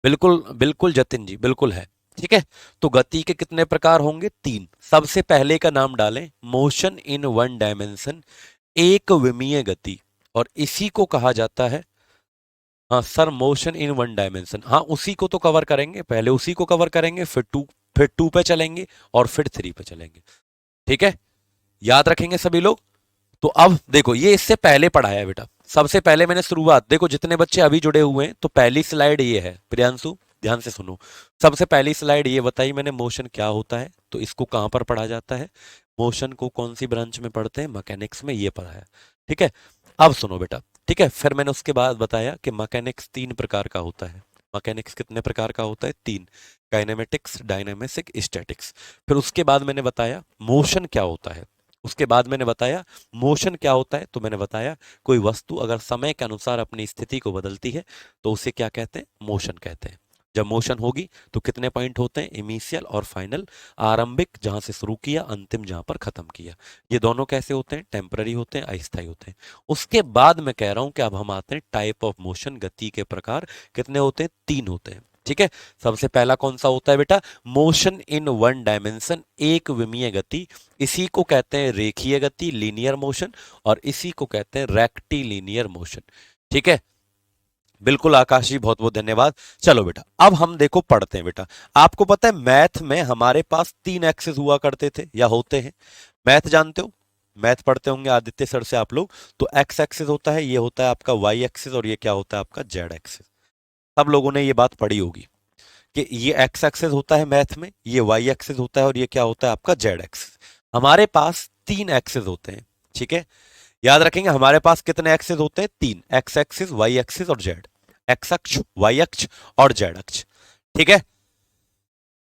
बिल्कुल बिल्कुल जतिन जी, बिल्कुल है। ठीक है, तो गति के कितने प्रकार होंगे, 3। सबसे पहले का नाम डालें मोशन इन वन डायमेंशन, एक विमीय गति, और इसी को कहा जाता है, हाँ sir motion in one dimension, हाँ उसी को तो कवर करेंगे, पहले उसी को कवर करेंगे, फिर टू पे चलेंगे और फिर 3 पे चलेंगे। ठीक है, याद रखेंगे सभी लोग। तो अब देखो ये इससे पहले पढ़ाया है बेटा, सबसे पहले मैंने शुरुआत, देखो जितने बच्चे अभी जुड़े हुए हैं तो पहली स्लाइड ये है, प्रियांशु ध्यान से सुनो। सबसे पहली स्लाइड ये बताई मैंने मोशन क्या होता है, तो इसको कहां पर पढ़ा जाता है, मोशन को कौन सी ब्रांच में पढ़ते हैं, मैकेनिक्स में, ये पढ़ा है। ठीक है, अब सुनो बेटा, ठीक है, फिर मैंने उसके बाद बताया कि मैकेनिक्स 3 प्रकार का होता है। मैकेनिक्स कितने प्रकार का होता है, 3, काइनेमेटिक्स, डायनामिक्स, स्टैटिक्स। फिर उसके बाद मैंने बताया मोशन क्या होता है, उसके बाद मैंने बताया मोशन क्या होता है, तो मैंने बताया कोई वस्तु अगर समय के अनुसार अपनी स्थिति को बदलती है तो उसे क्या कहते हैं, मोशन कहते हैं। जब मोशन होगी तो कितने पॉइंट होते हैं, इनिशियल और फाइनल, आरंभिक जहां से शुरू किया, अंतिम जहां पर खत्म किया। ये दोनों कैसे होते हैं, टेम्पररी होते हैं, अस्थायी होते हैं। उसके बाद मैं कह रहा हूं कि अब हम आते हैं टाइप ऑफ मोशन, गति के प्रकार कितने होते हैं, 3 होते हैं। ठीक है, सबसे पहला कौन सा होता है बेटा, मोशन इन वन डायमेंशन, एक विमीय गति। इसी को कहते हैं रेखीय गति, लीनियर मोशन, और इसी को कहते हैं रेक्टिलीनियर मोशन। ठीक है, बिल्कुल आकाश जी, बहुत बहुत धन्यवाद। चलो बेटा अब हम देखो पढ़ते हैं बेटा। आपको पता है मैथ में हमारे पास 3 एक्सेस हुआ करते थे या होते हैं, मैथ जानते हो, मैथ पढ़ते होंगे आदित्य सर से आप लोग। तो एक्स एक्सेस होता है, ये होता है आपका वाई एक्सेस, और ये क्या होता है आपका जेड एक्सेस। सब लोगों ने ये बात पढ़ी होगी कि ये एक्स एक्सेस होता है मैथ में, ये वाई एक्सेस होता है, और ये क्या होता है आपका जेड एक्सेस। हमारे पास 3 एक्सेस होते हैं। ठीक है, याद रखेंगे हमारे पास कितने एक्सेस होते हैं, 3, एक्स एक्सिस, वाई एक्सिस और जेड, एक्स अक्ष, वाई अक्ष और जेड अक्ष। ठीक है,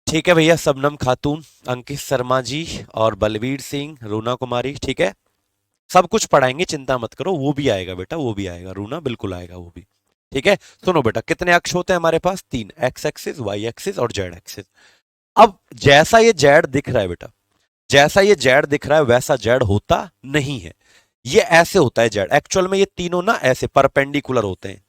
ठीक है भैया, सबनम खातून, अंकित शर्मा जी और बलवीर सिंह, रूना कुमारी। ठीक है, सब कुछ पढ़ाएंगे, चिंता मत करो, वो भी आएगा बेटा, वो भी आएगा, रूना बिल्कुल आएगा वो भी। ठीक है, सुनो बेटा, कितने अक्ष होते हैं हमारे पास? तीन, एक्स एक्सिस, वाई एक्सिस और जेड एक्सिस। अब जैसा ये जेड दिख रहा है बेटा, जैसा ये जेड दिख रहा है वैसा जेड होता नहीं है। ये ऐसे होता है जेड, एक्चुअल में ये तीनों ना ऐसे परपेंडिकुलर होते हैं।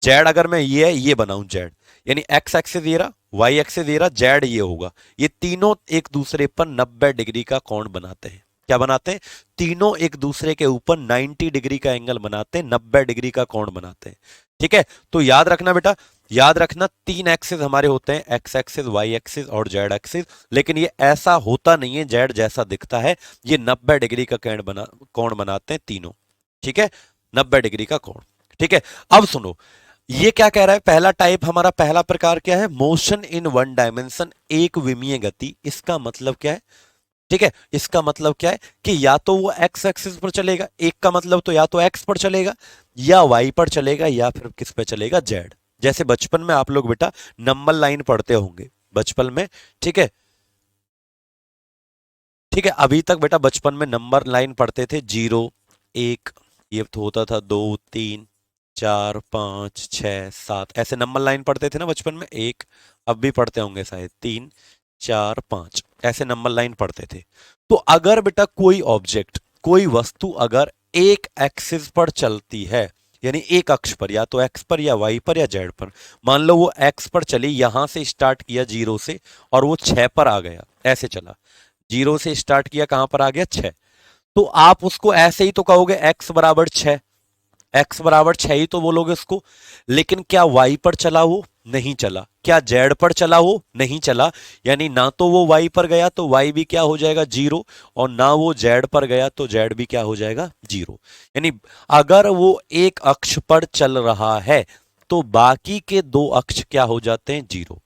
जेड अगर मैं ये बनाऊं जेड, यानी एक्स एक्सिस ये रहा, वाई एक्सिस ये रहा, जेड ये होगा, ये तीनों एक दूसरे पर 90 डिग्री का कोण बनाते हैं। क्या बनाते हैं? तीनों एक दूसरे के ऊपर 90 डिग्री का एंगल बनाते हैं, 90 डिग्री का कोण बनाते हैं। ठीक है, तो याद रखना बेटा, याद रखना तीन एक्सिस हमारे होते हैं, एक्स एक्सिस, वाई एक्सिस और जेड एक्सिस। लेकिन ये ऐसा होता नहीं है जेड जैसा दिखता है, ये 90 डिग्री का कोण बनाते हैं तीनों। ठीक है, 90 डिग्री का कोण। ठीक है, अब सुनो, ये क्या कह रहा है? पहला टाइप हमारा, पहला प्रकार क्या है? मोशन इन वन डायमेंशन, एक विमीय गति। इसका मतलब क्या है? ठीक है, इसका मतलब क्या है कि या तो वो एक्स एक्सिस पर चलेगा, एक का मतलब तो या तो एक्स पर चलेगा या वाई पर चलेगा या फिर किस पे चलेगा? जेड। जैसे बचपन में आप लोग बेटा नंबर लाइन पढ़ते होंगे बचपन में। ठीक है, ठीक है, अभी तक बेटा बचपन में नंबर लाइन पढ़ते थे, 0 1, ये तो होता था 2 3 4 5 6 7, ऐसे नंबर लाइन पढ़ते थे ना बचपन में। एक, अब भी पढ़ते होंगे शायद, 3 4 5, ऐसे नंबर लाइन पढ़ते थे। तो अगर बेटा कोई ऑब्जेक्ट, कोई वस्तु अगर एक एक्सिस पर चलती है, यानी एक अक्ष पर, या तो एक्स पर या वाई पर या जेड पर, मान लो वो एक्स पर चली, यहां से स्टार्ट किया 0 से और वो 6 पर आ गया, ऐसे चला, 0 से स्टार्ट किया, कहां पर आ गया? 6। तो आप उसको ऐसे ही तो कहोगे एक्स बराबर 6, एक्स बराबर 6 ही तो बोलोगे उसको। लेकिन क्या वाई पर चला? वो नहीं चला। क्या जेड पर चला? वो नहीं चला। यानी ना तो वो वाई पर गया तो वाई भी क्या हो जाएगा? 0, और ना वो जेड पर गया तो जेड भी क्या हो जाएगा? 0। यानी अगर वो एक अक्ष पर चल रहा है तो बाकी के दो अक्ष क्या हो जाते हैं? 0।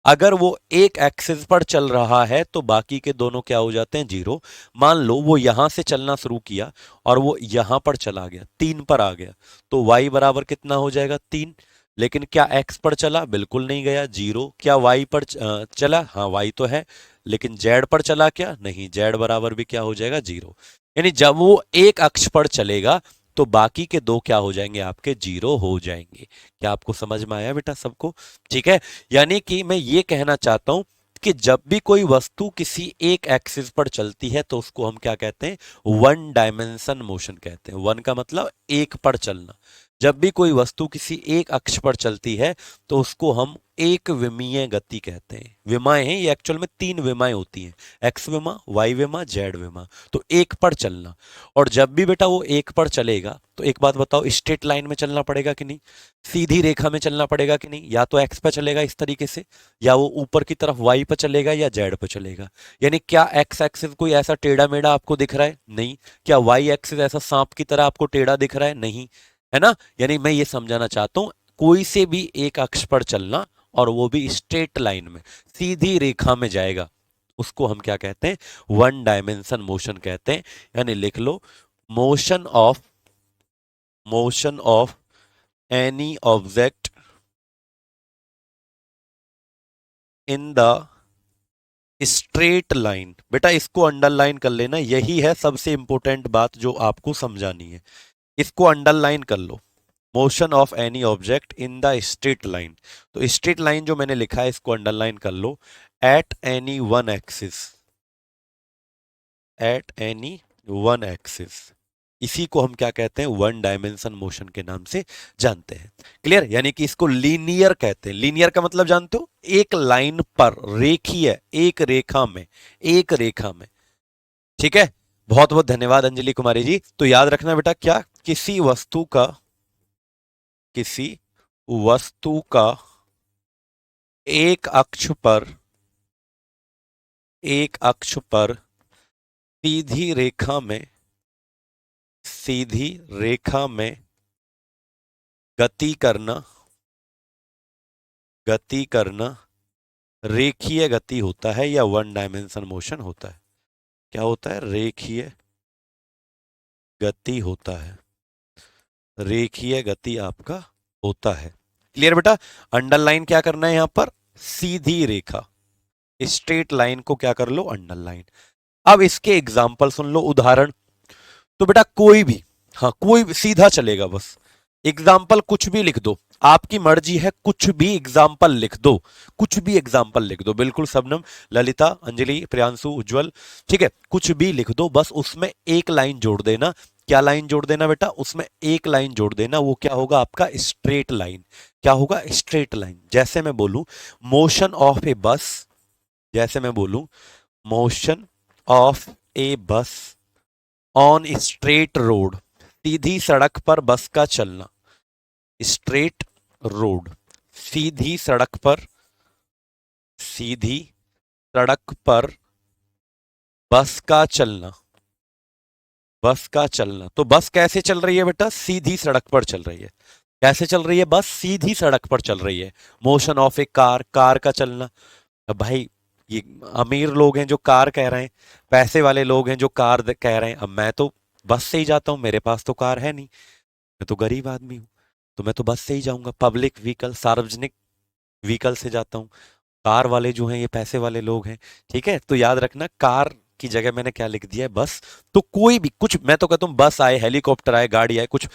अगर वो एक एक्सिस पर चल रहा है तो बाकी के दोनों क्या हो जाते हैं? 0। मान लो वो यहां से चलना शुरू किया और वो यहां पर चला गया, 3 पर आ गया, तो y बराबर कितना हो जाएगा? 3। लेकिन क्या x पर चला? बिल्कुल नहीं गया, 0। क्या y पर चला? हाँ, y तो है। लेकिन z पर चला क्या? नहीं, z बराबर भी क्या हो जाएगा? 0। यानी जब वो एक अक्ष पर चलेगा तो बाकी के दो क्या हो जाएंगे? आपके 0 हो जाएंगे। क्या आपको समझ में आया बेटा सबको? ठीक है, यानी कि मैं ये कहना चाहता हूं कि जब भी कोई वस्तु किसी एक एक्सिस पर चलती है तो उसको हम क्या कहते हैं? वन डायमेंशन मोशन कहते हैं। वन का मतलब एक पर चलना। जब भी कोई वस्तु किसी एक अक्ष पर चलती है तो उसको हम एक विमीय गति कहते हैं। विमाएं हैं ये, एक्चुअल में 3 विमाएं होती हैं, एक्स विमा, वाई विमा, जेड विमा। तो एक पर चलना, और जब भी बेटा वो एक पर चलेगा तो एक बात बताओ, स्ट्रेट लाइन में चलना पड़ेगा कि नहीं? सीधी रेखा में चलना पड़ेगा कि नहीं? या तो एक्स पे चलेगा इस तरीके से, या वो ऊपर की तरफ वाई पे चलेगा या जेड पे चलेगा। यानी क्या एक्स एक्सिस कोई ऐसा टेढ़ा मेढ़ा आपको दिख रहा है? नहीं। क्या वाई एक्सिस ऐसा सांप की तरह आपको टेढ़ा दिख रहा है? नहीं, है ना? यानी मैं ये समझाना चाहता हूं, कोई से भी एक अक्ष पर चलना और वो भी स्ट्रेट लाइन में, सीधी रेखा में जाएगा, उसको हम क्या कहते हैं? वन डायमेंशन मोशन कहते हैं। यानी लिख लो, motion of, motion of any object in the straight line. बेटा इसको अंडरलाइन कर लेना, यही है सबसे इंपॉर्टेंट बात जो आपको समझानी है। इसको अंडरलाइन कर लो, motion of any object in the straight line. तो स्ट्रेट लाइन जो मैंने लिखा है इसको अंडरलाइन कर लो, at any one axis, at any one axis. इसी को हम क्या कहते हैं? वन डायमेंशन मोशन के नाम से जानते हैं। क्लियर? यानी कि इसको लीनियर कहते हैं। लीनियर का मतलब जानते हो? एक लाइन पर, रेखीय, एक रेखा में, एक रेखा में। ठीक है, बहुत बहुत धन्यवाद अंजलि कुमारी जी। तो याद रखना बेटा, क्या? किसी वस्तु का, किसी वस्तु का एक अक्ष पर, एक अक्ष पर सीधी रेखा में, सीधी रेखा में गति करना, गति करना रेखीय गति होता है या वन डायमेंशन मोशन होता है। क्या होता है? रेखीय गति होता है, रेखीय गति आपका होता है। क्लियर बेटा? अंडरलाइन क्या करना है यहां पर? सीधी रेखा, स्ट्रेट लाइन को क्या कर लो? अंडरलाइन। अब इसके एग्जाम्पल सुन लो, उदाहरण। तो बेटा कोई भी, हाँ कोई भी सीधा चलेगा, बस एग्जाम्पल कुछ भी लिख दो, आपकी मर्जी है, कुछ भी एग्जाम्पल लिख दो, कुछ भी एग्जाम्पल लिख दो, बिल्कुल शबनम, ललिता, अंजलि, प्रियांशु, उज्जवल, ठीक है, कुछ भी लिख दो, बस उसमें एक लाइन जोड़ देना। क्या लाइन जोड़ देना बेटा? उसमें एक लाइन जोड़ देना, वो क्या होगा आपका? Straight line. क्या होगा? Straight line. जैसे मैं बोलूं मोशन ऑफ ए बस, जैसे मैं बोलूं मोशन ऑफ ए बस ऑन स्ट्रेट रोड, सीधी सड़क पर बस का चलना, स्ट्रेट रोड, सीधी सड़क पर, सीधी सड़क पर बस का चलना, बस का चलना। तो बस कैसे चल रही है बेटा? सीधी सड़क पर चल रही है। कैसे चल रही है बस? सीधी सड़क पर चल रही है। Motion of A car, car का चलना। अब भाई ये अमीर लोग हैं जो कार कह रहे हैं, पैसे वाले लोग हैं जो कार कह रहे हैं। अब मैं तो बस से ही जाता हूँ, मेरे पास तो कार है नहीं, मैं तो गरीब आदमी हूँ, तो मैं तो बस से ही जाऊंगा, पब्लिक व्हीकल, सार्वजनिक व्हीकल से जाता हूँ। कार वाले जो हैं ये पैसे वाले लोग हैं, ठीक है? तो याद रखना कार की जगह मैंने क्या लिख दिया है? बस। तो कोई भी कुछ, मैं तो कहता हूँ बस आए, हेलीकॉप्टर आए, गाड़ी आए, कुछ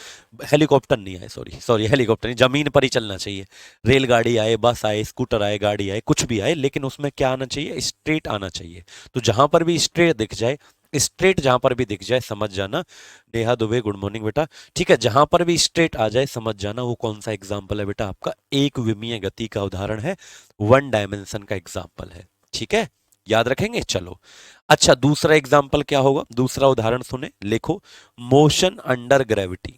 हेलीकॉप्टर नहीं आए, सॉरी सॉरी, हेलीकॉप्टर नहीं, जमीन पर ही चलना चाहिए। रेलगाड़ी आए, बस आए, स्कूटर आए, गाड़ी आए, कुछ भी आए, लेकिन उसमें क्या आना चाहिए? स्ट्रेट आना चाहिए। तो जहां पर भी स्ट्रेट दिख जाए, स्ट्रेट जहां पर भी दिख जाए समझ जाना। नेहा दुबे गुड मॉर्निंग बेटा, ठीक है, जहां पर भी स्ट्रेट आ जाए समझ जाना वो कौन सा एग्जाम्पल है बेटा? आपका एक विमीय गति का उदाहरण है, वन डायमेंशन का एग्जाम्पल है, ठीक है, याद रखेंगे। चलो अच्छा, दूसरा एग्जाम्पल क्या होगा? दूसरा उदाहरण सुने, लिखो motion under gravity.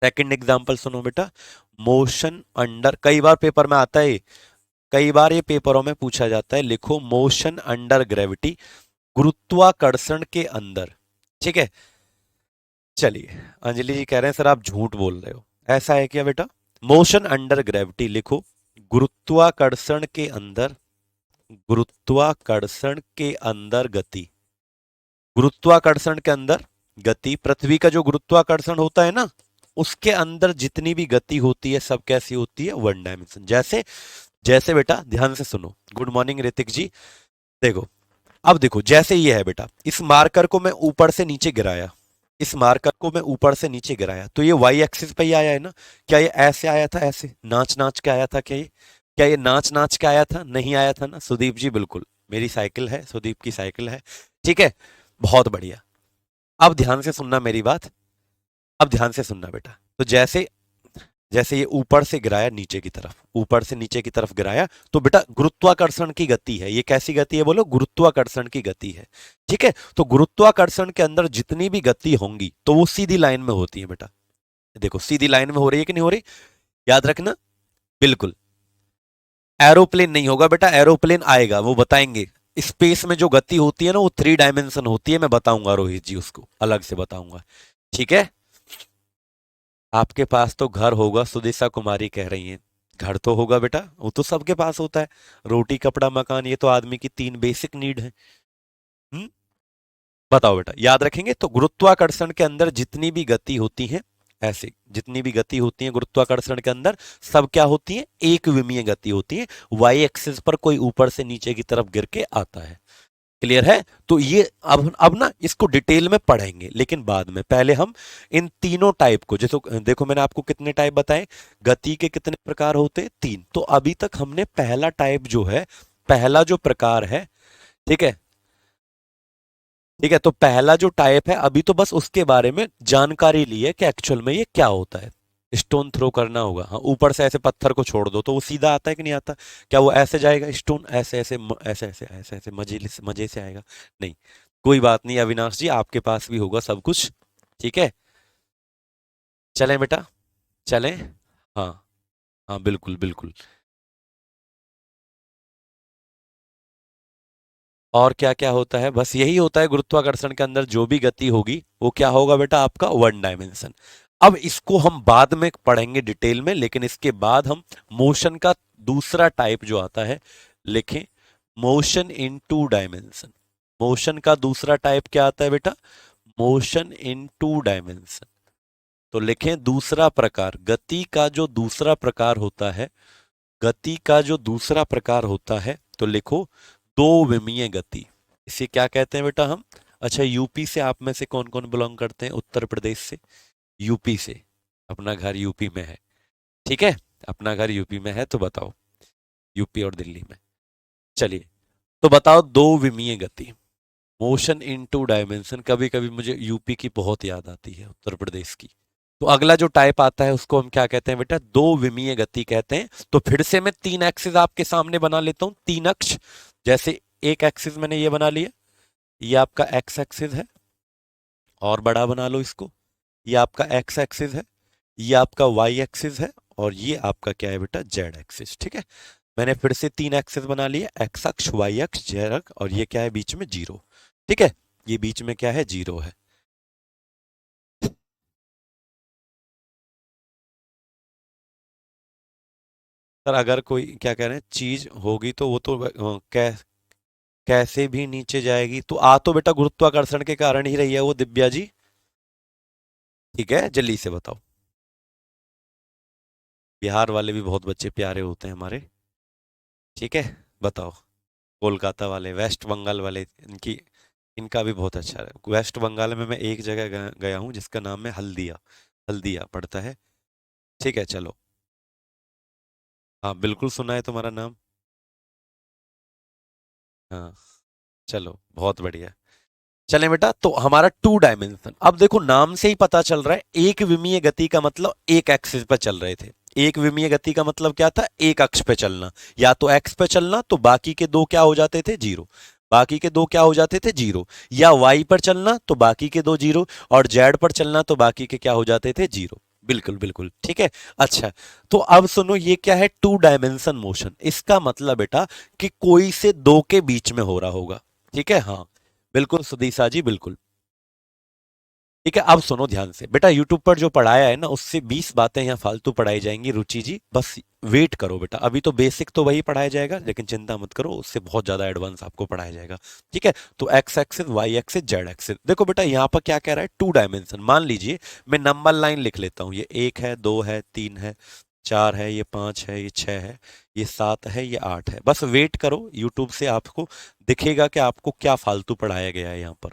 Second example सुनो बेटा, मोशन अंडर, कई बार पेपर में आता है, कई बार ये पेपरों में पूछा जाता है, लिखो मोशन अंडर ग्रेविटी, गुरुत्वाकर्षण के अंदर, ठीक है। चलिए अंजलि जी कह रहे हैं सर आप झूठ बोल रहे हो, ऐसा है क्या बेटा? मोशन अंडर ग्रेविटी लिखो, गुरुत्वाकर्षण के अंदर, गुरुत्वाकर्षण के अंदर गति, गुरुत्वाकर्षण के अंदर गति, पृथ्वी का जो गुरुत्वाकर्षण होता है ना, उसके अंदर जितनी भी गति होती है सब कैसी होती है? One dimension. जैसे, जैसे बेटा ध्यान से सुनो, गुड मॉर्निंग ऋतिक जी, देखो अब देखो, जैसे ये है बेटा, इस मार्कर को मैं ऊपर से नीचे गिराया, इस मार्कर को मैं ऊपर से नीचे गिराया, तो ये वाई एक्सिस पे ही आया है ना? क्या ये ऐसे आया था, ऐसे नाच नाच के आया था? क्या ये, क्या ये नाच नाच के आया था? नहीं आया था ना सुदीप जी, बिल्कुल मेरी साइकिल है, सुदीप की साइकिल है, ठीक है, बहुत बढ़िया। अब ध्यान से सुनना मेरी बात, अब ध्यान से सुनना बेटा, तो जैसे, जैसे ये ऊपर से गिराया नीचे की तरफ, ऊपर से नीचे की तरफ गिराया, तो बेटा गुरुत्वाकर्षण की गति है, ये कैसी गति है बोलो? गुरुत्वाकर्षण की गति है, ठीक है। तो गुरुत्वाकर्षण के अंदर जितनी भी गति होंगी तो वो सीधी लाइन में होती है बेटा। देखो सीधी लाइन में हो रही है कि नहीं हो रही, याद रखना, बिल्कुल। एरोप्लेन नहीं होगा बेटा, एरोप्लेन आएगा, वो बताएंगे। स्पेस में जो गति होती है ना वो थ्री डायमेंशन होती है, मैं बताऊंगा रोहित जी, उसको अलग से बताऊंगा, ठीक है। आपके पास तो घर होगा, सुदिशा कुमारी कह रही हैं, घर तो होगा बेटा, वो तो सबके पास होता है, रोटी कपड़ा मकान, ये तो आदमी की तीन बेसिक नीड है। हम्म, बताओ बेटा, याद रखेंगे। तो गुरुत्वाकर्षण के अंदर जितनी भी गति होती है, ऐसे जितनी भी गति होती है गुरुत्वाकर्षण के अंदर, सब क्या होती है? एक विमीय गति होती है, वाई एक्सिस पर कोई ऊपर से नीचे की तरफ गिर के आता है। क्लियर है? तो ये अब ना इसको डिटेल में पढ़ेंगे, लेकिन बाद में, पहले हम इन तीनों टाइप को, जैसे देखो मैंने आपको कितने टाइप बताए, गति के कितने प्रकार होते हैं? तीन। तो अभी तक हमने पहला टाइप जो है, पहला जो प्रकार है, ठीक है, ठीक है, तो पहला जो टाइप है अभी तो बस उसके बारे में जानकारी ली है कि एक्चुअल में ये क्या होता है। स्टोन थ्रो करना होगा, हाँ, ऊपर से ऐसे पत्थर को छोड़ दो तो वो सीधा आता है कि नहीं आता? क्या वो ऐसे जाएगा स्टोन? ऐसे ऐसे ऐसे ऐसे ऐसे ऐसे मजे से आएगा? नहीं। कोई बात नहीं अविनाश जी, आपके पास भी होगा सब कुछ, ठीक है। चलें बेटा, चलें, हाँ, हाँ बिल्कुल बिल्कुल। और क्या क्या होता है? बस यही होता है, गुरुत्वाकर्षण के अंदर जो भी गति होगी वो क्या होगा बेटा? आपका वन डायमेंशन। अब इसको हम बाद में पढ़ेंगे डिटेल में, लेकिन इसके बाद हम मोशन का दूसरा टाइप जो आता है लिखें, मोशन इन टू डायमेंशन। मोशन का दूसरा टाइप क्या आता है बेटा? Motion in two dimension. तो लिखें दूसरा प्रकार, गति का जो दूसरा प्रकार होता है, गति का जो दूसरा प्रकार होता है, तो लिखो दो विमीय गति। इसे क्या कहते हैं बेटा हम? अच्छा, यूपी से आप में से कौन कौन बिलोंग करते हैं? उत्तर प्रदेश से, यूपी से, अपना घर यूपी में है, ठीक है, अपना घर यूपी में है, तो बताओ, यूपी और दिल्ली में। चलिए, तो बताओ दो विमीय गति, मोशन इन टू डायमेंशन। कभी कभी मुझे यूपी की बहुत याद आती है, उत्तर प्रदेश की। तो अगला जो टाइप आता है उसको हम क्या कहते हैं बेटा? दो विमीय गति कहते हैं। तो फिर से मैं तीन एक्सिस आपके सामने बना लेता हूं, तीन अक्ष। जैसे एक एक्सिस मैंने ये बना लिया, ये आपका एक्स एक्सिस है, और बड़ा बना लो इसको, ये आपका एक्स एक्सिस है, ये आपका वाई एक्सिस है, और ये आपका क्या है बेटा? Z axis. ठीक है, मैंने फिर से तीन एक्सिस बना लिया, एक्स अक्ष, वाई अक्ष, जेड अक्ष, और ये क्या है बीच में? जीरो। ठीक है, ये बीच में क्या है? जीरो है। सर अगर कोई क्या कह रहे हैं चीज होगी तो वो तो कैसे भी नीचे जाएगी, तो आ तो बेटा गुरुत्वाकर्षण के कारण ही रही है वो, दिव्या जी। ठीक है, जल्दी से बताओ। बिहार वाले भी बहुत बच्चे प्यारे होते हैं हमारे। ठीक है, बताओ। कोलकाता वाले, वेस्ट बंगाल वाले, इनकी, इनका भी बहुत अच्छा है। वेस्ट बंगाल में मैं एक जगह गया हूँ जिसका नाम है हल्दिया, हल्दिया पड़ता है। ठीक है, चलो। हाँ बिल्कुल सुना है तुम्हारा नाम। हाँ, चलो बहुत बढ़िया। चलें बेटा, तो हमारा टू डायमेंशन, अब देखो नाम से ही पता चल रहा है, एक विमीय गति का मतलब एक एक्सिस पे चल रहे थे। एक विमीय गति का मतलब क्या था? एक अक्ष पे चलना, या तो एक्स पे चलना तो बाकी के दो क्या हो जाते थे? जीरो। बाकी के दो क्या हो जाते थे? जीरो। या वाई पर चलना तो बाकी के दो जीरो, और जेड पर चलना तो बाकी के क्या हो जाते थे? जीरो। बिल्कुल बिल्कुल ठीक है। अच्छा, तो अब सुनो, ये क्या है? Two dimension motion. इसका मतलब बेटा कि कोई से दो के बीच में हो रहा होगा। ठीक है, हाँ बिल्कुल सुदीसा जी, बिल्कुल। ठीक है, अब सुनो ध्यान से बेटा, यूट्यूब पर जो पढ़ाया है ना, उससे 20 बातें यहाँ फालतू पढ़ाई जाएंगी, रुचि जी बस वेट करो बेटा। अभी तो बेसिक तो वही पढ़ाया जाएगा, लेकिन चिंता मत करो, उससे बहुत ज्यादा एडवांस आपको पढ़ाया जाएगा। ठीक है, तो X axis, Y axis, Z axis. देखो बेटा यहाँ पर क्या कह रहा है? Two dimension. मान लीजिए मैं नंबर लाइन लिख लेता हूँ, ये एक है, दो है, तीन है, चार है, ये पांच है, ये छह है, ये सात है, ये आठ है। बस वेट करो, यूट्यूब से आपको दिखेगा कि आपको क्या फालतू पढ़ाया गया है यहाँ पर।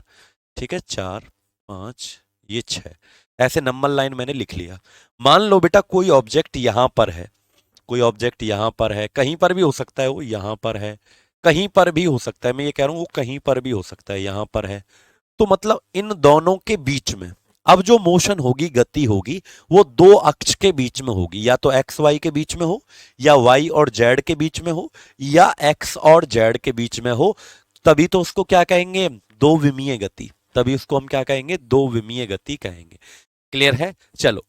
ठीक है, चार, पांच, ये छह, ऐसे नंबर लाइन मैंने लिख लिया। मान लो बेटा कोई ऑब्जेक्ट यहां पर है, कोई ऑब्जेक्ट यहां पर है, कहीं पर भी हो सकता है, वो यहां पर है, कहीं पर भी हो सकता है, मैं ये कह रहा हूं वो कहीं पर भी हो सकता है, यहां पर है। तो मतलब इन दोनों के बीच में अब जो मोशन होगी, गति होगी, वो दो अक्ष के बीच में होगी, या तो एक्स वाई के बीच में हो, या वाई और जेड के बीच में हो, या एक्स और जेड के बीच में हो। तभी तो उसको क्या कहेंगे? दो विमीय गति। तभी उसको हम क्या कहेंगे? दो विमीय गति कहेंगे। क्लियर है? चलो,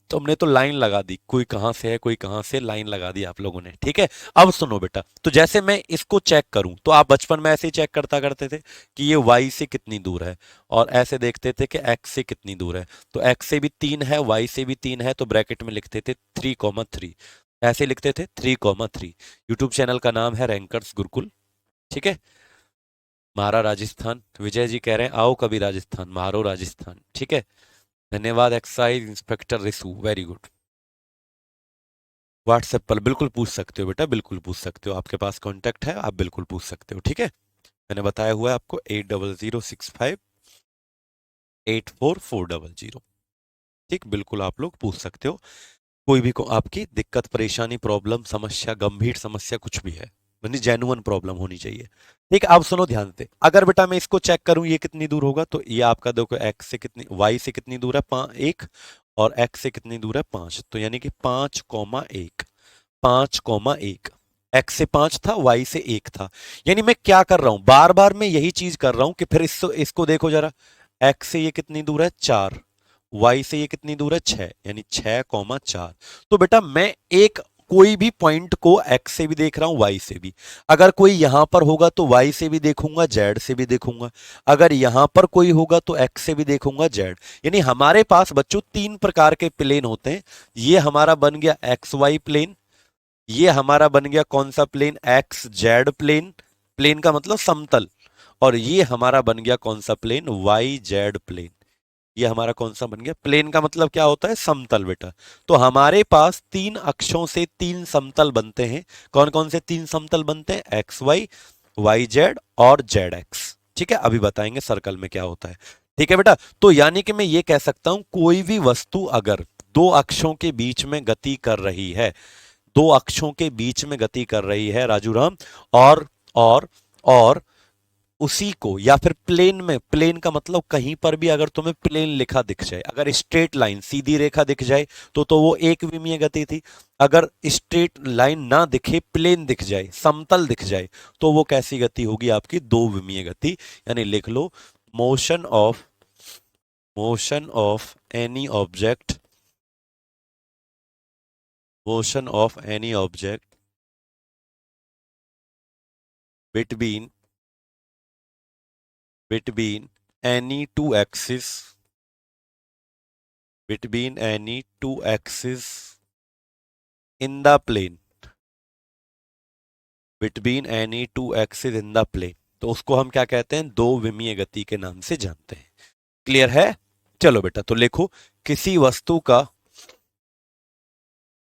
तुमने तो लाइन लगा दी, कोई कहां से है कोई कहां से, लाइन लगा दी आप लोगों ने। ठीक है, अब सुनो बेटा, तो जैसे मैं इसको चेक करूं, तो आप बचपन में ऐसे ही चेक करता करते थे कि ये y से कितनी दूर है, और ऐसे देखते थे कि x से कितनी दूर है। तो x से भी तीन है, y से भी तीन है, तो ब्रैकेट में लिखते थे 3,3। ऐसे लिखते थे 3,3। यूट्यूब चैनल का नाम है रैंकर्स गुरुकुल। ठीक है, मारा राजस्थान, विजय जी कह रहे हैं आओ कभी राजस्थान, मारो राजस्थान। ठीक है, धन्यवाद excise inspector Risu, very good. WhatsApp पर बिल्कुल पूछ सकते हो बेटा, बिल्कुल पूछ सकते हो, आपके पास कांटेक्ट है, आप बिल्कुल पूछ सकते हो। ठीक है, मैंने बताया हुआ है आपको 8006584400। ठीक, बिल्कुल आप लोग पूछ सकते हो, कोई भी को आपकी दिक्कत, परेशानी, प्रॉब्लम, समस्या, गंभीर समस्या कुछ भी है, यानी जेन्युइन प्रॉब्लम होनी चाहिए। ठीक है, अब सुनो ध्यान से, अगर बेटा मैं इसको चेक करूं ये कितनी दूर होगा, तो ये आपका देखो एक्स से कितनी, वाई से कितनी दूर है? एक, और एक्स से कितनी दूर है? पांच, तो यानी कि 5,1, 5,1। एक्स से पांच था, वाई से एक था। यानी मैं क्या कर रहा हूं, बार बार मैं यही चीज कर रहा हूं कि फिर इसको देखो जरा, एक्स से ये कितनी दूर है? चार। वाई से ये कितनी दूर है? छह, यानी 6,4। तो बेटा मैं एक कोई भी पॉइंट को एक्स से भी देख रहा हूं, वाई से भी। अगर कोई यहां पर होगा तो वाई से भी देखूंगा, जेड से भी देखूंगा। अगर यहां पर कोई होगा तो एक्स से भी देखूंगा, जेड। यानी हमारे पास बच्चों तीन प्रकार के प्लेन होते हैं। ये हमारा बन गया एक्स वाई प्लेन, ये हमारा बन गया कौन सा plane? X Z plane, plane का मतलब समतल। और ये हमारा बन गया कौन सा प्लेन? Y Z plane. ये हमारा कौन सा बन गया? प्लेन का मतलब क्या होता है? समतल बेटा। तो हमारे पास तीन अक्षों से तीन समतल बनते हैं। कौन कौन से तीन समतल बनते हैं? एक्स वाई, वाई जेड और जेड एक्स। ठीक है, अभी बताएंगे सर्कल में क्या होता है। ठीक है बेटा, तो यानी कि मैं ये कह सकता हूं कोई भी वस्तु अगर दो अक्षों के बीच में गति कर रही है, दो अक्षों के बीच में गति कर रही है राजू राम, और और और उसी को, या फिर प्लेन में, प्लेन का मतलब कहीं पर भी अगर तुम्हें प्लेन लिखा दिख जाए, अगर स्ट्रेट लाइन सीधी रेखा दिख जाए तो वो एक विमीय गति थी। अगर स्ट्रेट लाइन ना दिखे, प्लेन दिख जाए, समतल दिख जाए, तो वो कैसी गति होगी आपकी? दो विमीय गति। यानी लिख लो, motion of any object, motion of any object between between any two axis, between any two axes in the plane, between any two axes in the plane, तो उसको हम क्या कहते हैं? दो विमीय गति के नाम से जानते हैं। क्लियर है? चलो बेटा, तो लिखो, किसी वस्तु का,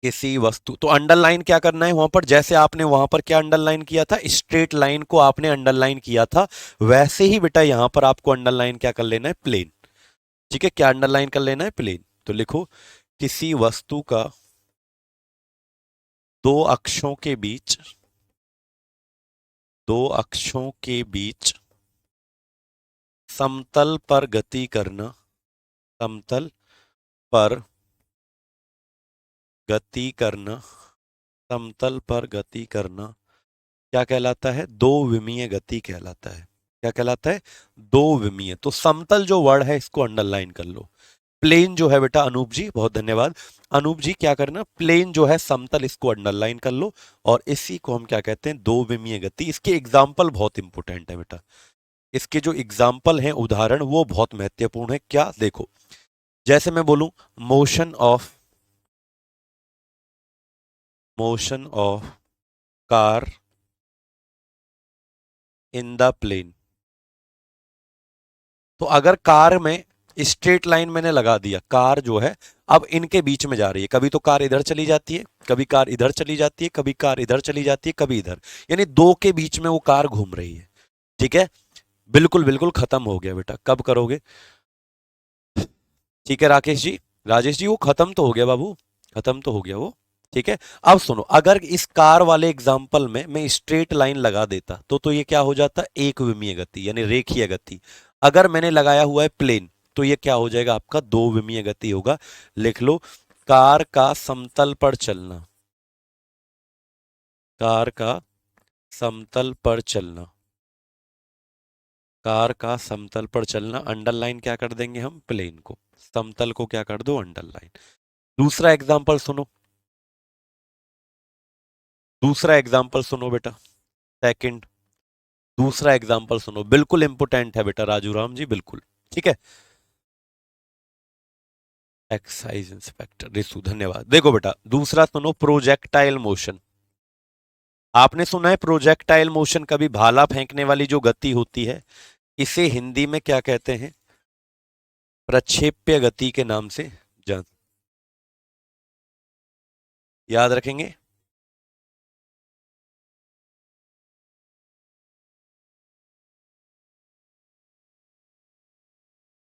किसी वस्तु, तो अंडरलाइन क्या करना है वहां पर? जैसे आपने वहां पर क्या अंडरलाइन किया था, स्ट्रेट लाइन को आपने अंडरलाइन किया था, वैसे ही बेटा यहां पर आपको अंडरलाइन क्या कर लेना है? प्लेन। ठीक है, क्या अंडरलाइन कर लेना है? प्लेन। तो लिखो, किसी वस्तु का दो अक्षों के बीच, दो अक्षों के बीच समतल पर गति करना, समतल पर गति करना, समतल पर गति करना क्या कहलाता है? दो विमीय गति कहलाता है। क्या कहलाता है? दो विमीय। तो समतल जो वर्ड है इसको अंडरलाइन कर लो। प्लेन जो है बेटा, अनूप जी बहुत धन्यवाद, अनूप जी क्या करना, प्लेन जो है समतल, इसको अंडरलाइन कर लो, और इसी को हम क्या कहते हैं? दो विमीय गति। इसके एग्जाम्पल बहुत इंपॉर्टेंट है बेटा, इसके जो एग्जाम्पल हैं, उदाहरण, वो बहुत महत्वपूर्ण है। क्या? देखो, जैसे मैं बोलूं, motion of car in the plane, तो अगर कार में स्ट्रेट लाइन मैंने लगा दिया, कार जो है अब इनके बीच में जा रही है, कभी तो कार इधर चली जाती है, कभी कार इधर चली जाती है, कभी कार इधर चली जाती है, कभी इधर, यानी दो के बीच में वो कार घूम रही है। ठीक है, बिल्कुल बिल्कुल खत्म हो गया बेटा, कब करोगे? ठीक है राकेश जी, राजेश जी, वो खत्म तो हो गया बाबू, खत्म तो हो गया वो। ठीक है, अब सुनो, अगर इस कार वाले एग्जाम्पल में मैं स्ट्रेट लाइन लगा देता तो ये क्या हो जाता? एक विमीय गति, यानी रेखीय गति। अगर मैंने लगाया हुआ है प्लेन, तो ये क्या हो जाएगा आपका? दो विमीय गति होगा। लिख लो, कार का समतल पर चलना, कार का समतल पर चलना, कार का समतल पर चलना, अंडरलाइन क्या कर देंगे हम? प्लेन को। समतल को क्या कर दो? अंडरलाइन। दूसरा एग्जाम्पल सुनो, दूसरा एग्जाम्पल सुनो बेटा, सेकंड, दूसरा एग्जाम्पल सुनो, बिल्कुल इंपोर्टेंट है बेटा राजू राम जी, बिल्कुल। ठीक है, एक्साइज इंस्पेक्टर रिसु धन्यवाद। देखो बेटा, दूसरा सुनो, प्रोजेक्टाइल मोशन। आपने सुना है प्रोजेक्टाइल मोशन, कभी भाला फेंकने वाली जो गति होती है, इसे हिंदी में क्या कहते हैं? प्रक्षेप्य गति के नाम से जान, याद रखेंगे।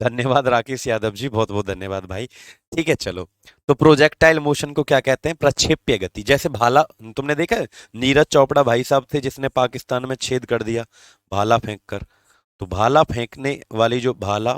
धन्यवाद राकेश यादव जी, बहुत बहुत धन्यवाद भाई। ठीक है, चलो, तो प्रोजेक्टाइल मोशन को क्या कहते हैं? प्रक्षेप्य गति। जैसे भाला, तुमने देखा है, नीरज चोपड़ा भाई साहब थे जिसने पाकिस्तान में छेद कर दिया भाला फेंक कर। तो भाला फेंकने वाली जो, भाला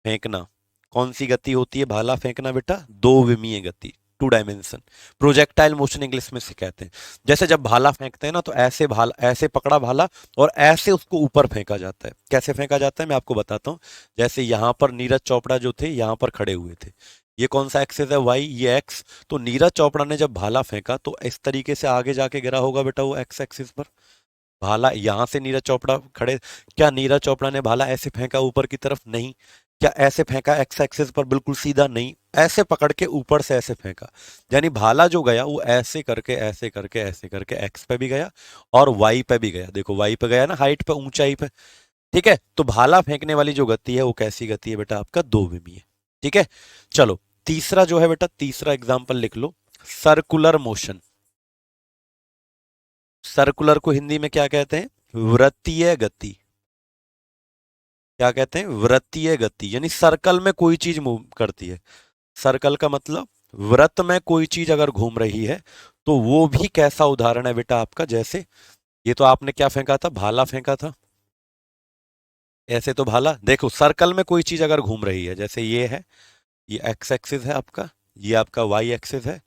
फेंकना कौन सी गति होती है? भाला फेंकना बेटा दो विमीय गति, two dimension. Projectile motion English में से कहते हैं। जैसे जब भाला फेंकते हैं ना, तो ऐसे भाला, ऐसे पकड़ा भाला और ऐसे उसको ऊपर फेंका जाता है। कैसे फेंका जाता है मैं आपको बताता हूँ। जैसे यहां पर नीरज चोपड़ा जो थे, यहां पर खड़े हुए थे, ये कौन सा एक्सिस है? वाई, ये एक्स। तो नीरज चोपड़ा ने जब भाला फेंका तो इस तरीके से आगे जाके गिरा होगा बेटा वो एक्स एक्सिस पर। भाला यहां से नीरज चोपड़ा खड़े, क्या नीरज चोपड़ा ने भाला ऐसे फेंका ऊपर की तरफ? नहीं। क्या ऐसे फेंका एक्स एक्सिस पर बिल्कुल सीधा? नहीं, ऐसे पकड़ के ऊपर से ऐसे फेंका। यानी भाला जो गया वो ऐसे करके, ऐसे करके, ऐसे करके एक्स पे भी गया और वाई पे भी गया। देखो वाई पे गया ना, हाइट पे, ऊंचाई पे। ठीक है, तो भाला फेंकने वाली जो गति है वो कैसी गति है बेटा? आपका दो विमीय। ठीक है, चलो, तीसरा जो है बेटा, तीसरा एग्जाम्पल लिख लो, सर्कुलर मोशन। सर्कुलर को हिंदी में क्या कहते हैं? वृत्तीय गति। क्या कहते हैं, वृत्तीय गति, यानी सर्कल में कोई चीज मूव करती है। सर्कल का मतलब वृत्त में कोई चीज अगर घूम रही है तो वो भी कैसा उदाहरण है बेटा आपका, जैसे ये तो आपने क्या फेंका था, भाला फेंका था। ऐसे तो भाला, देखो सर्कल में कोई चीज अगर घूम रही है, जैसे ये है, ये एक्स एक्सिस है आपका, ये आपका वाई एक्सिस है,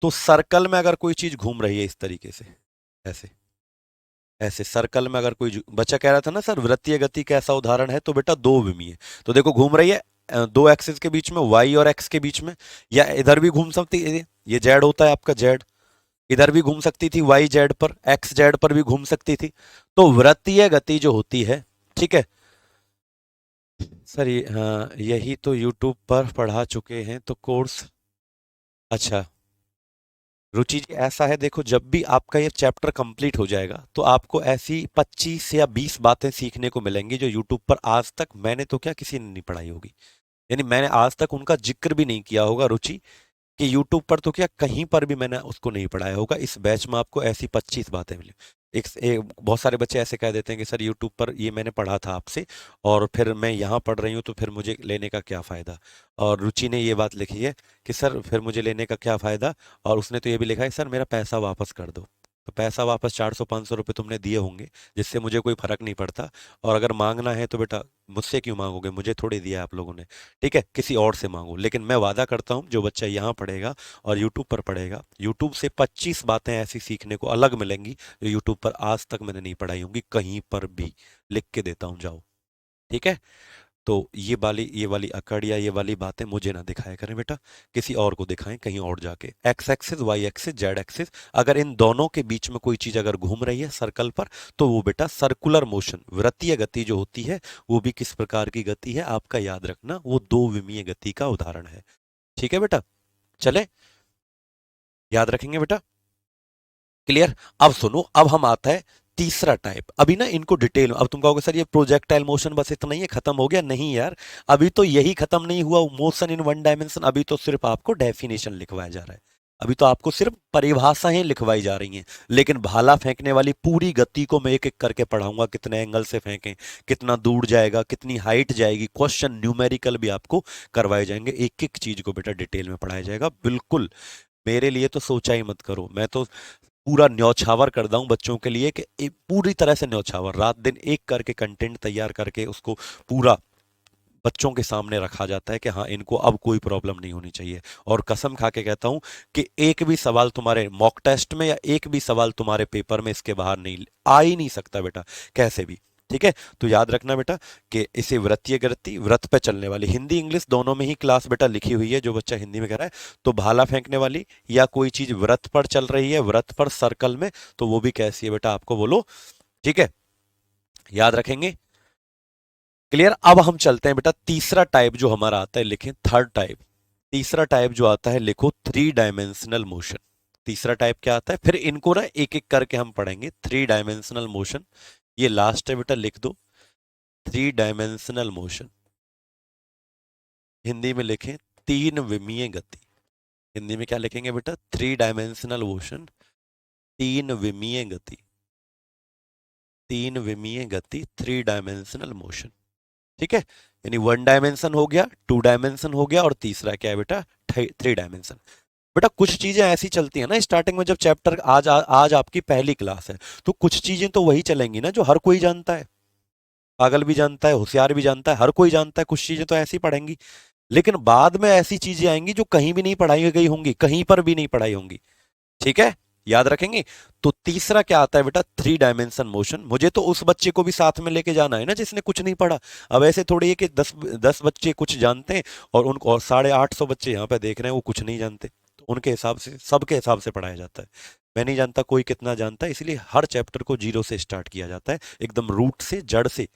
तो सर्कल में अगर कोई चीज घूम रही है इस तरीके से, ऐसे ऐसे सर्कल में अगर कोई बच्चा कह रहा था ना सर वृत्तीय गति कैसा उदाहरण है, तो बेटा दो विमीय, तो देखो घूम रही है दो एक्सिस के बीच में, वाई और एक्स के बीच में, या इधर भी घूम सकती है, ये जेड होता है आपका जेड, इधर भी घूम सकती थी वाई जेड पर, एक्स जेड पर भी घूम सकती थी। तो वृत्तीय गति जो होती है, ठीक है सर, ये हाँ यही तो यूट्यूब पर पढ़ा चुके हैं तो कोर्स। अच्छा रुचि जी ऐसा है, देखो जब भी आपका ये चैप्टर कंप्लीट हो जाएगा तो आपको ऐसी 25 या 20 बातें सीखने को मिलेंगी जो यूट्यूब पर आज तक मैंने तो क्या किसी ने नहीं पढ़ाई होगी, यानी मैंने आज तक उनका जिक्र भी नहीं किया होगा रुचि, कि यूट्यूब पर तो क्या कहीं पर भी मैंने उसको नहीं पढ़ाया होगा। इस बैच में आपको ऐसी 25 बातें मिली। बहुत सारे बच्चे ऐसे कह देते हैं कि सर यूट्यूब पर ये मैंने पढ़ा था आपसे और फिर मैं यहाँ पढ़ रही हूँ तो फिर मुझे लेने का क्या फ़ायदा। और रुचि ने ये बात लिखी है कि सर फिर मुझे लेने का क्या फ़ायदा, और उसने तो ये भी लिखा है सर मेरा पैसा वापस कर दो। तो पैसा वापस 400-500 रुपये तुमने दिए होंगे, जिससे मुझे कोई फ़र्क नहीं पड़ता। और अगर मांगना है तो बेटा मुझसे क्यों मांगोगे, मुझे थोड़ी दिया है आप लोगों ने, ठीक है किसी और से मांगो। लेकिन मैं वादा करता हूँ जो बच्चा यहाँ पढ़ेगा और यूट्यूब पर पढ़ेगा, यूट्यूब से 25 बातें ऐसी सीखने को अलग मिलेंगी जो यूट्यूब पर आज तक मैंने नहीं पढ़ाई होंगी कहीं पर भी। लिख के देता हूँ जाओ, ठीक है। तो ये वाली अकड़ या ये वाली बातें मुझे ना दिखाया करें बेटा, किसी और को दिखाएं कहीं और जाके। X axis Y axis Z axis, अगर इन दोनों के बीच में कोई चीज अगर घूम रही है सर्कल पर, तो वो बेटा सर्कुलर मोशन, वृत्तीय गति जो होती है, वो भी किस प्रकार की गति है आपका याद रखना, वो दो विमीय गति का उदाहरण है। ठीक है बेटा, चले, याद रखेंगे बेटा, क्लियर। अब सुनो, अब हम आता है तीसरा टाइप। अभी ना इनको डिटेल, अब तुम कहोगे सर ये प्रोजेक्टाइल मोशन बस इतना ही है खत्म हो गया, नहीं यार, अभी तो यही खत्म नहीं हुआ मोशन इन वन डायमेंशन, अभी तो सिर्फ आपको डेफिनेशन लिखवाया जा रहा है, अभी तो आपको सिर्फ परिभाषाएं लिखवाई जा रही हैं। लेकिन भाला फेंकने वाली पूरी गति को मैं एक एक करके पढ़ाऊंगा, कितने एंगल से फेंकें, कितना दूर जाएगा, कितनी हाइट जाएगी, क्वेश्चन न्यूमेरिकल भी आपको करवाए जाएंगे, एक एक चीज को बेटा डिटेल में पढ़ाया जाएगा बिल्कुल। मेरे लिए तो सोचा ही मत करो, मैं तो पूरा न्यौछावर कर दूं बच्चों के लिए, कि पूरी तरह से न्यौछावर, रात दिन एक करके कंटेंट तैयार करके उसको पूरा बच्चों के सामने रखा जाता है कि हाँ इनको अब कोई प्रॉब्लम नहीं होनी चाहिए। और कसम खा के कहता हूं कि एक भी सवाल तुम्हारे मॉक टेस्ट में या एक भी सवाल तुम्हारे पेपर में इसके बाहर नहीं आ ही नहीं सकता बेटा, कैसे भी। ठीक है, तो याद रखना बेटा कि इसे वृत्तीय गति, व्रत पे चलने वाली, हिंदी इंग्लिश दोनों में ही क्लास बेटा लिखी हुई है जो बच्चा हिंदी में कह रहा है। तो भाला फेंकने वाली या कोई चीज व्रत पर चल रही है, व्रत पर सर्कल में, तो वो भी कैसी है बेटा आपको बोलो, ठीक है, याद रखेंगे, क्लियर। अब हम चलते हैं बेटा तीसरा टाइप जो हमारा आता है, लिखें थर्ड टाइप। तीसरा टाइप जो आता है लिखो थ्री डायमेंशनल मोशन। तीसरा टाइप क्या आता है, फिर इनको ना एक एक करके हम पढ़ेंगे। थ्री डायमेंशनल मोशन, ये लास्ट है बेटा, लिख दो थ्री डायमेंशनल मोशन, हिंदी में लिखें तीन विमीय गति। हिंदी में क्या लिखेंगे बेटा, थ्री डायमेंशनल मोशन, तीन विमीय गति, तीन विमीय गति, थ्री डायमेंशनल मोशन, ठीक है। यानी वन डायमेंशन हो गया, टू डायमेंशन हो गया, और तीसरा क्या है बेटा, थ्री डायमेंशन। बेटा कुछ चीजें ऐसी चलती है ना स्टार्टिंग में, जब चैप्टर आज आपकी पहली क्लास है, तो कुछ चीजें तो वही चलेंगी ना जो हर कोई जानता है, पागल भी जानता है, होशियार भी जानता है, हर कोई जानता है, कुछ चीजें तो ऐसी पढ़ेंगी। लेकिन बाद में ऐसी चीजें आएंगी जो कहीं भी नहीं पढ़ाई गई होंगी, कहीं पर भी नहीं पढ़ाई होंगी, ठीक है, याद रखेंगे। तो तीसरा क्या आता है बेटा, थ्री डायमेंशन मोशन। मुझे तो उस बच्चे को भी साथ में लेके जाना है ना जिसने कुछ नहीं पढ़ा। अब ऐसे थोड़ी है कि 10 बच्चे कुछ जानते हैं और उनको, और 850 बच्चे यहाँ पे देख रहे हैं वो कुछ नहीं जानते, तो उनके हिसाब से, सबके हिसाब से पढ़ाया जाता है। मैं नहीं जानता कोई कितना जानता है, इसलिए हर चैप्टर को जीरो से स्टार्ट किया जाता है, एकदम रूट से, जड़ से।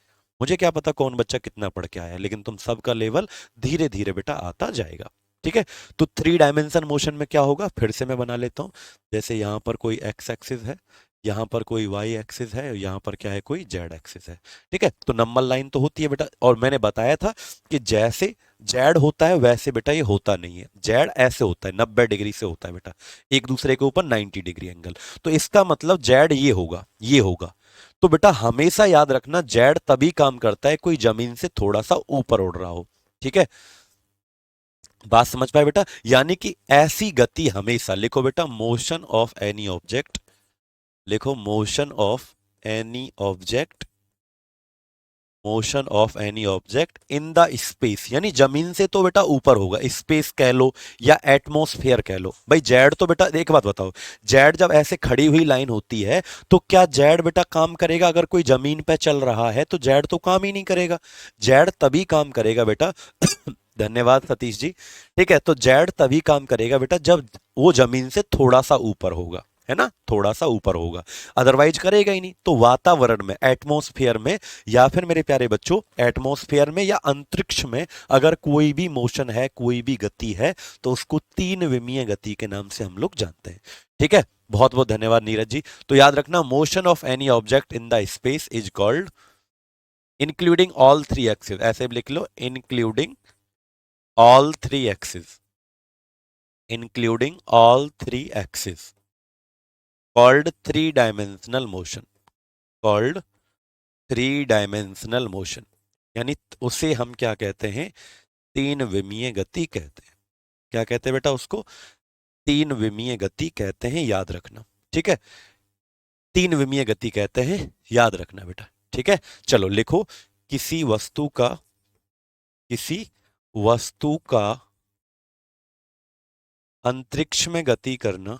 मुझे क्या पता कौन बच्चा कितना पढ़ के आया है, लेकिन तुम सबका लेवल धीरे धीरे बेटा आता जाएगा, ठीक है। तो थ्री डायमेंशन मोशन में क्या होगा, फिर से मैं बना लेता हूँ। जैसे यहाँ पर कोई एक्स एक्सिस है, यहाँ पर कोई वाई एक्सिस है, यहाँ पर क्या है, कोई जेड एक्सिस है, ठीक है। तो नंबर लाइन तो होती है बेटा, और मैंने बताया था कि जैसे जेड होता है वैसे बेटा ये होता नहीं है। जेड ऐसे होता है, 90 डिग्री से होता है बेटा, एक दूसरे के ऊपर 90 डिग्री एंगल। तो इसका मतलब जेड ये होगा, ये होगा, तो बेटा हमेशा याद रखना जेड तभी काम करता है कोई जमीन से थोड़ा सा ऊपर उड़ रहा हो। ठीक है, बात समझ पाए बेटा? यानी कि ऐसी गति हमेशा, लिखो बेटा मोशन ऑफ एनी ऑब्जेक्ट, लिखो motion of any object, motion of any object in the space, यानी जमीन से तो बेटा ऊपर होगा, स्पेस कह लो या एटमॉस्फेयर कह लो। भाई जेड तो बेटा एक बात बताओ, जेड जब ऐसे खड़ी हुई लाइन होती है तो क्या जेड बेटा काम करेगा? अगर कोई जमीन पे चल रहा है तो जेड तो काम ही नहीं करेगा। जेड तभी काम करेगा बेटा धन्यवाद सतीश जी। ठीक है, तो जेड तभी काम करेगा बेटा जब वो जमीन से थोड़ा सा ऊपर होगा, है ना, थोड़ा सा ऊपर होगा, अदरवाइज करेगा ही नहीं। तो वातावरण में, एटमॉस्फेयर में, या फिर मेरे प्यारे बच्चों एटमॉस्फेयर में या अंतरिक्ष में अगर कोई भी मोशन है, कोई भी गति है, तो उसको तीन विमीय गति के नाम से हम लोग जानते हैं। ठीक है, बहुत बहुत धन्यवाद नीरज जी। तो याद रखना motion of any object in the space is called including all three axis, ऐसे भी लिख लो including all three axes, including all three axes, called three dimensional motion, called three dimensional motion, यानी उसे हम क्या कहते हैं? तीन विमीय गति कहते हैं। क्या कहते हैं बेटा उसको? तीन विमीय गति कहते हैं, याद रखना। ठीक है, तीन विमीय गति कहते हैं, याद रखना बेटा। ठीक है, चलो लिखो किसी वस्तु का, किसी वस्तु का अंतरिक्ष में गति करना,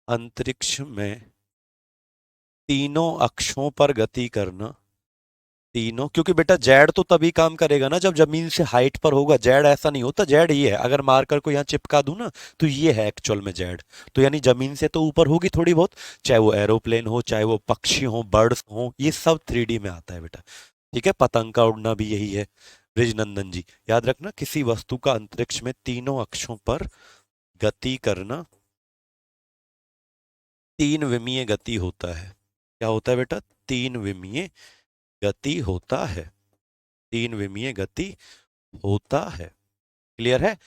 अंतरिक्ष में तीनों अक्षों पर गति करना, तीनों, क्योंकि बेटा जेड तो तभी काम करेगा ना जब जमीन से हाइट पर होगा। जेड ऐसा नहीं होता, जेड ये है, अगर मार्कर को यहाँ चिपका दूं ना तो ये है एक्चुअल में जेड। तो यानी जमीन से तो ऊपर होगी थोड़ी बहुत, चाहे वो एरोप्लेन हो, चाहे वो पक्षी हो, बर्ड्स हो, ये सब 3D में आता है बेटा। ठीक है, पतंग का उड़ना भी यही है। ब्रिजनंदन जी याद रखना, किसी वस्तु का अंतरिक्ष में तीनों अक्षों पर गति करना तीन विमीय गति होता है। क्या होता है बेटा? तीन विमीय गति होता है, तीन विमीय गति होता है। क्लियर है?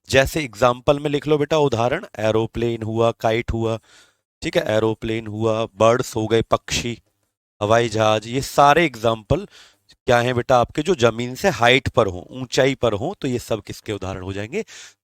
जैसे एग्जाम्पल में लिख लो बेटा, उदाहरण एरोप्लेन हुआ, काइट हुआ, ठीक है, एरोप्लेन हुआ, बर्ड्स हो गए, पक्षी, हवाई जहाज, ये सारे एग्जाम्पल क्या है बेटा? आपके जो जमीन से हाइट पर हो, ऊंचाई पर हो, तो ये सब किसके उदाहरण हो जाएंगे?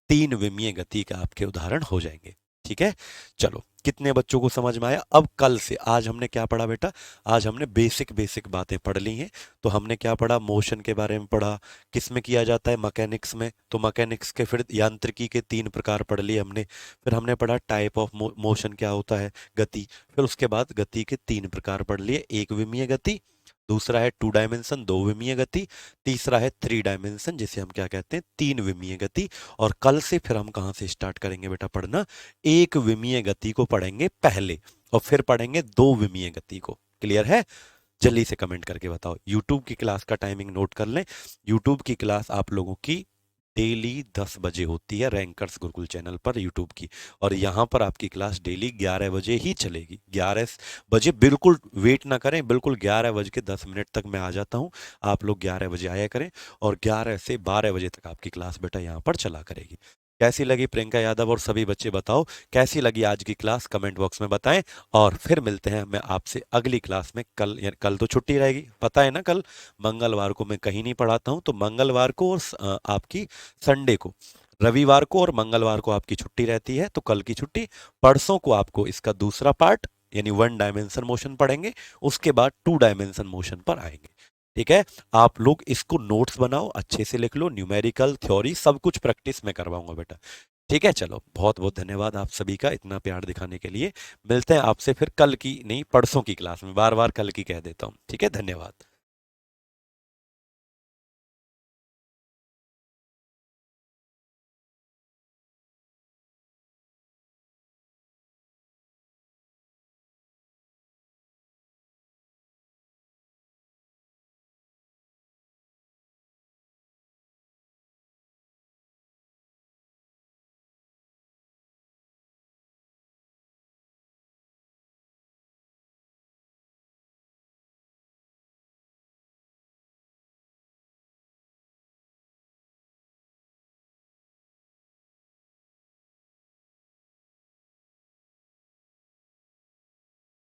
तीन विमीय गति का आपके उदाहरण हो जाएंगे। ठीक है, चलो कितने बच्चों को समझ में आया? अब कल से आज हमने क्या पढ़ा बेटा? आज हमने बेसिक बेसिक बातें पढ़ ली हैं। तो हमने क्या पढ़ा? मोशन के बारे में पढ़ा, किस में किया जाता है? मैकेनिक्स में। तो मैकेनिक्स के फिर यांत्रिकी के तीन प्रकार पढ़ लिए हमने। फिर हमने पढ़ा टाइप ऑफ मोशन क्या होता है, गति। फिर उसके बाद गति के तीन प्रकार पढ़ लिए, एक विमीय गति, दूसरा है टू डायमेंशन, दो विमीय गति, तीसरा है थ्री डायमेंशन जिसे हम क्या कहते हैं? तीन विमीय गति। और कल से फिर हम कहां से स्टार्ट करेंगे बेटा पढ़ना? एक विमीय गति को पढ़ेंगे पहले और फिर पढ़ेंगे दो विमीय गति को। क्लियर है? जल्दी से कमेंट करके बताओ। यूट्यूब की क्लास का टाइमिंग नोट कर लें। यूट्यूब की क्लास आप लोगों की डेली 10 बजे होती है, रैंकर्स गुरुकुल चैनल पर यूट्यूब की। और यहाँ पर आपकी क्लास डेली 11 बजे ही चलेगी। 11 बजे बिल्कुल वेट ना करें, बिल्कुल 11 बज के 10 मिनट तक मैं आ जाता हूँ। आप लोग 11 बजे आया करें और 11 से 12 बजे तक आपकी क्लास बेटा यहाँ पर चला करेगी। कैसी लगी प्रियंका यादव और सभी बच्चे बताओ कैसी लगी आज की क्लास? कमेंट बॉक्स में बताएं। और फिर मिलते हैं मैं आपसे अगली क्लास में कल। यानी कल तो छुट्टी रहेगी, पता है ना, कल मंगलवार को मैं कहीं नहीं पढ़ाता हूँ। तो मंगलवार को और आपकी संडे को, रविवार को और मंगलवार को आपकी छुट्टी रहती है, तो कल की छुट्टी। परसों को आपको इसका दूसरा पार्ट यानी वन डायमेंशन मोशन पढ़ेंगे, उसके बाद टू डायमेंशन मोशन पर आएंगे। ठीक है, आप लोग इसको नोट्स बनाओ, अच्छे से लिख लो, न्यूमेरिकल थ्योरी सब कुछ प्रैक्टिस में करवाऊंगा बेटा। ठीक है, चलो बहुत बहुत धन्यवाद आप सभी का इतना प्यार दिखाने के लिए। मिलते हैं आपसे फिर कल की नहीं, परसों की क्लास में, बार बार कल की कह देता हूँ। ठीक है, धन्यवाद।